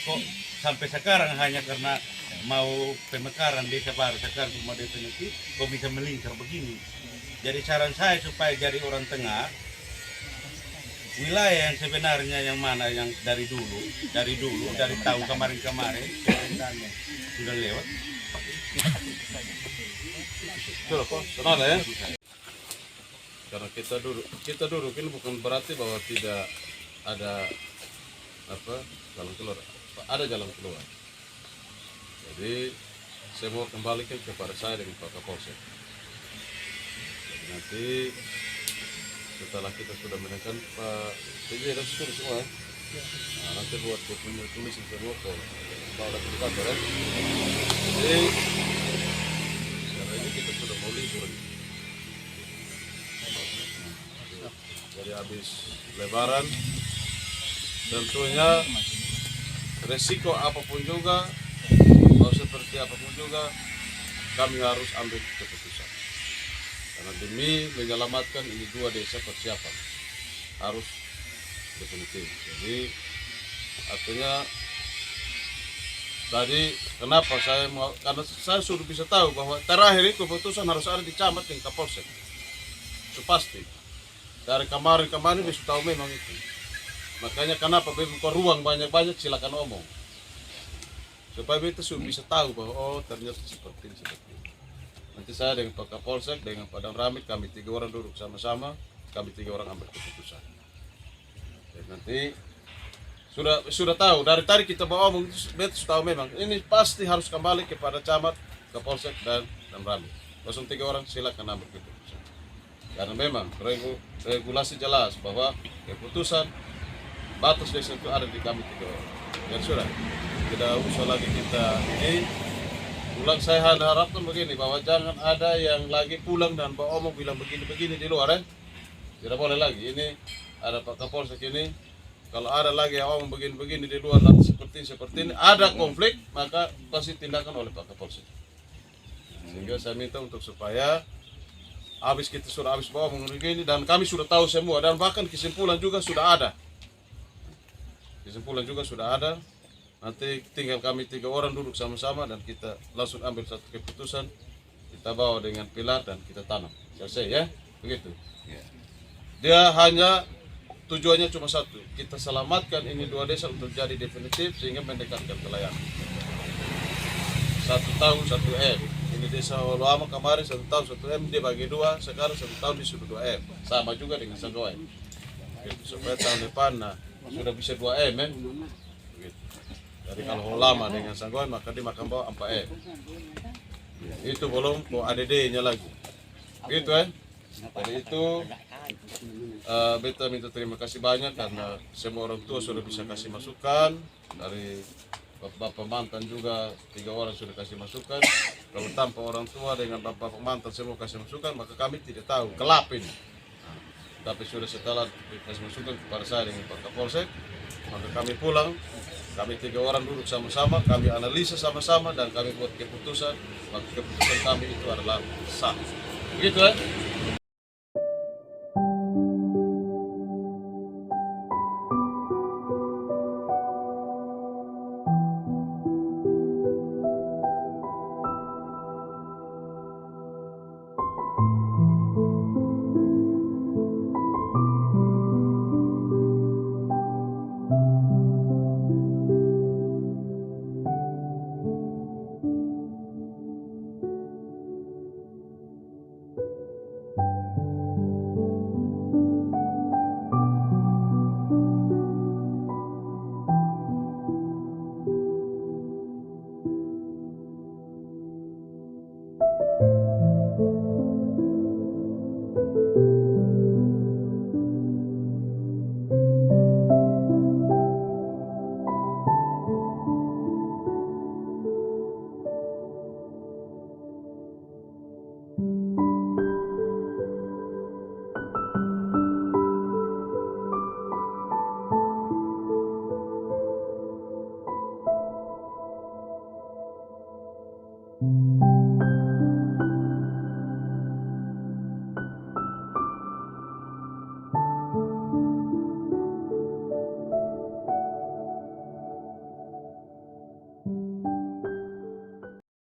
Kok sampai sekarang hanya karena mau pemekaran desa baru sekarang mau definitif, kok bisa melingkar begini? Jadi saran saya supaya jadi orang tengah, wilayah yang sebenarnya yang mana yang dari dulu, dari tahun kemarin sudah lewat. Sudah kok, tenang ya. Karena kita duduk ini bukan berarti bahwa tidak ada jalan keluar. Ada jalan keluar. Jadi saya mau kembalikan kepada saya dengan Pak Kapolsek. Jadi nanti setelah kita sudah mendengarkan Pak PJ dan semua, nah, nanti buat punya tulisan semua ke Pak Legislator ya. Jadi karena ini kita sudah mau libur. Jadi habis lebaran tentunya resiko apapun juga mau seperti apapun juga kami harus ambil keputusan karena demi menyelamatkan ini 2 desa persiapan harus definitif. Jadi artinya tadi kenapa saya mau, karena saya sudah bisa tahu bahwa terakhir itu keputusan harus ada di camat dan Kapolsek itu pasti. Dari kemarin bisa tahu memang itu. Makanya kenapa buka ruang banyak-banyak silakan omong. Supaya kita sudah bisa tahu bahwa oh ternyata seperti ini. Nanti saya dengan Pak Kapolsek, dengan Pak Dan Ramit, kami 3 orang duduk sama-sama, kami 3 orang ambil keputusan. Dan nanti sudah tahu dari tadi kita mau omong itu sudah tahu memang ini pasti harus kembali kepada camat, Kapolsek dan Ramit. 3 orang silakan ambil keputusan. Karena memang regulasi jelas bahwa keputusan batas desa itu ada di kami 3 orang. Dan sudah, tidak usah lagi kita ini pulang. Saya harapkan begini, bahwa jangan ada yang lagi pulang dan Pak Omong bilang begini-begini di luar Tidak boleh lagi. Ini ada Pak Kapolsek ini, kalau ada lagi yang omong begini-begini di luar nanti seperti ini, ada konflik, maka pasti tindakan oleh Pak Kapolsek. Sehingga saya minta untuk supaya kita sudah habis bawa begini dan kami sudah tahu semua dan bahkan kesimpulan juga sudah ada. Nanti tinggal kami 3 orang duduk sama-sama dan kita langsung ambil satu keputusan, kita bawa dengan pilar dan kita tanam. Selesai ya, begitu. Dia hanya tujuannya cuma satu, kita selamatkan ini 2 desa untuk jadi definitif sehingga mendekatkan ke layanan. 1 tahun 1 M. Ini desa lama kemarin 1 tahun 1 M dia bagi 2, sekarang 1 tahun dia sudah 2 M. Sama juga dengan Sanggoen. Supaya tahun depan sudah bisa 2 M Begitu. Jadi kalau lama dengan Sanggoen maka dia makan bawa 4 M. Itu belum ADD-nya lagi. Gitu Jadi itu beta minta terima kasih banyak karena semua orang tua sudah bisa kasih masukan, dari Bapak mantan juga 3 orang sudah kasih masukan. Kalau tanpa orang tua dengan Bapak mantan semua kasih masukan, maka kami tidak tahu gelap ini. Tapi sudah setelah kasih masukan kepada saya dengan Pak Kapolsek, maka kami pulang, kami 3 orang duduk sama-sama, kami analisa sama-sama dan kami buat keputusan. Maka keputusan kami itu adalah sah. Begitu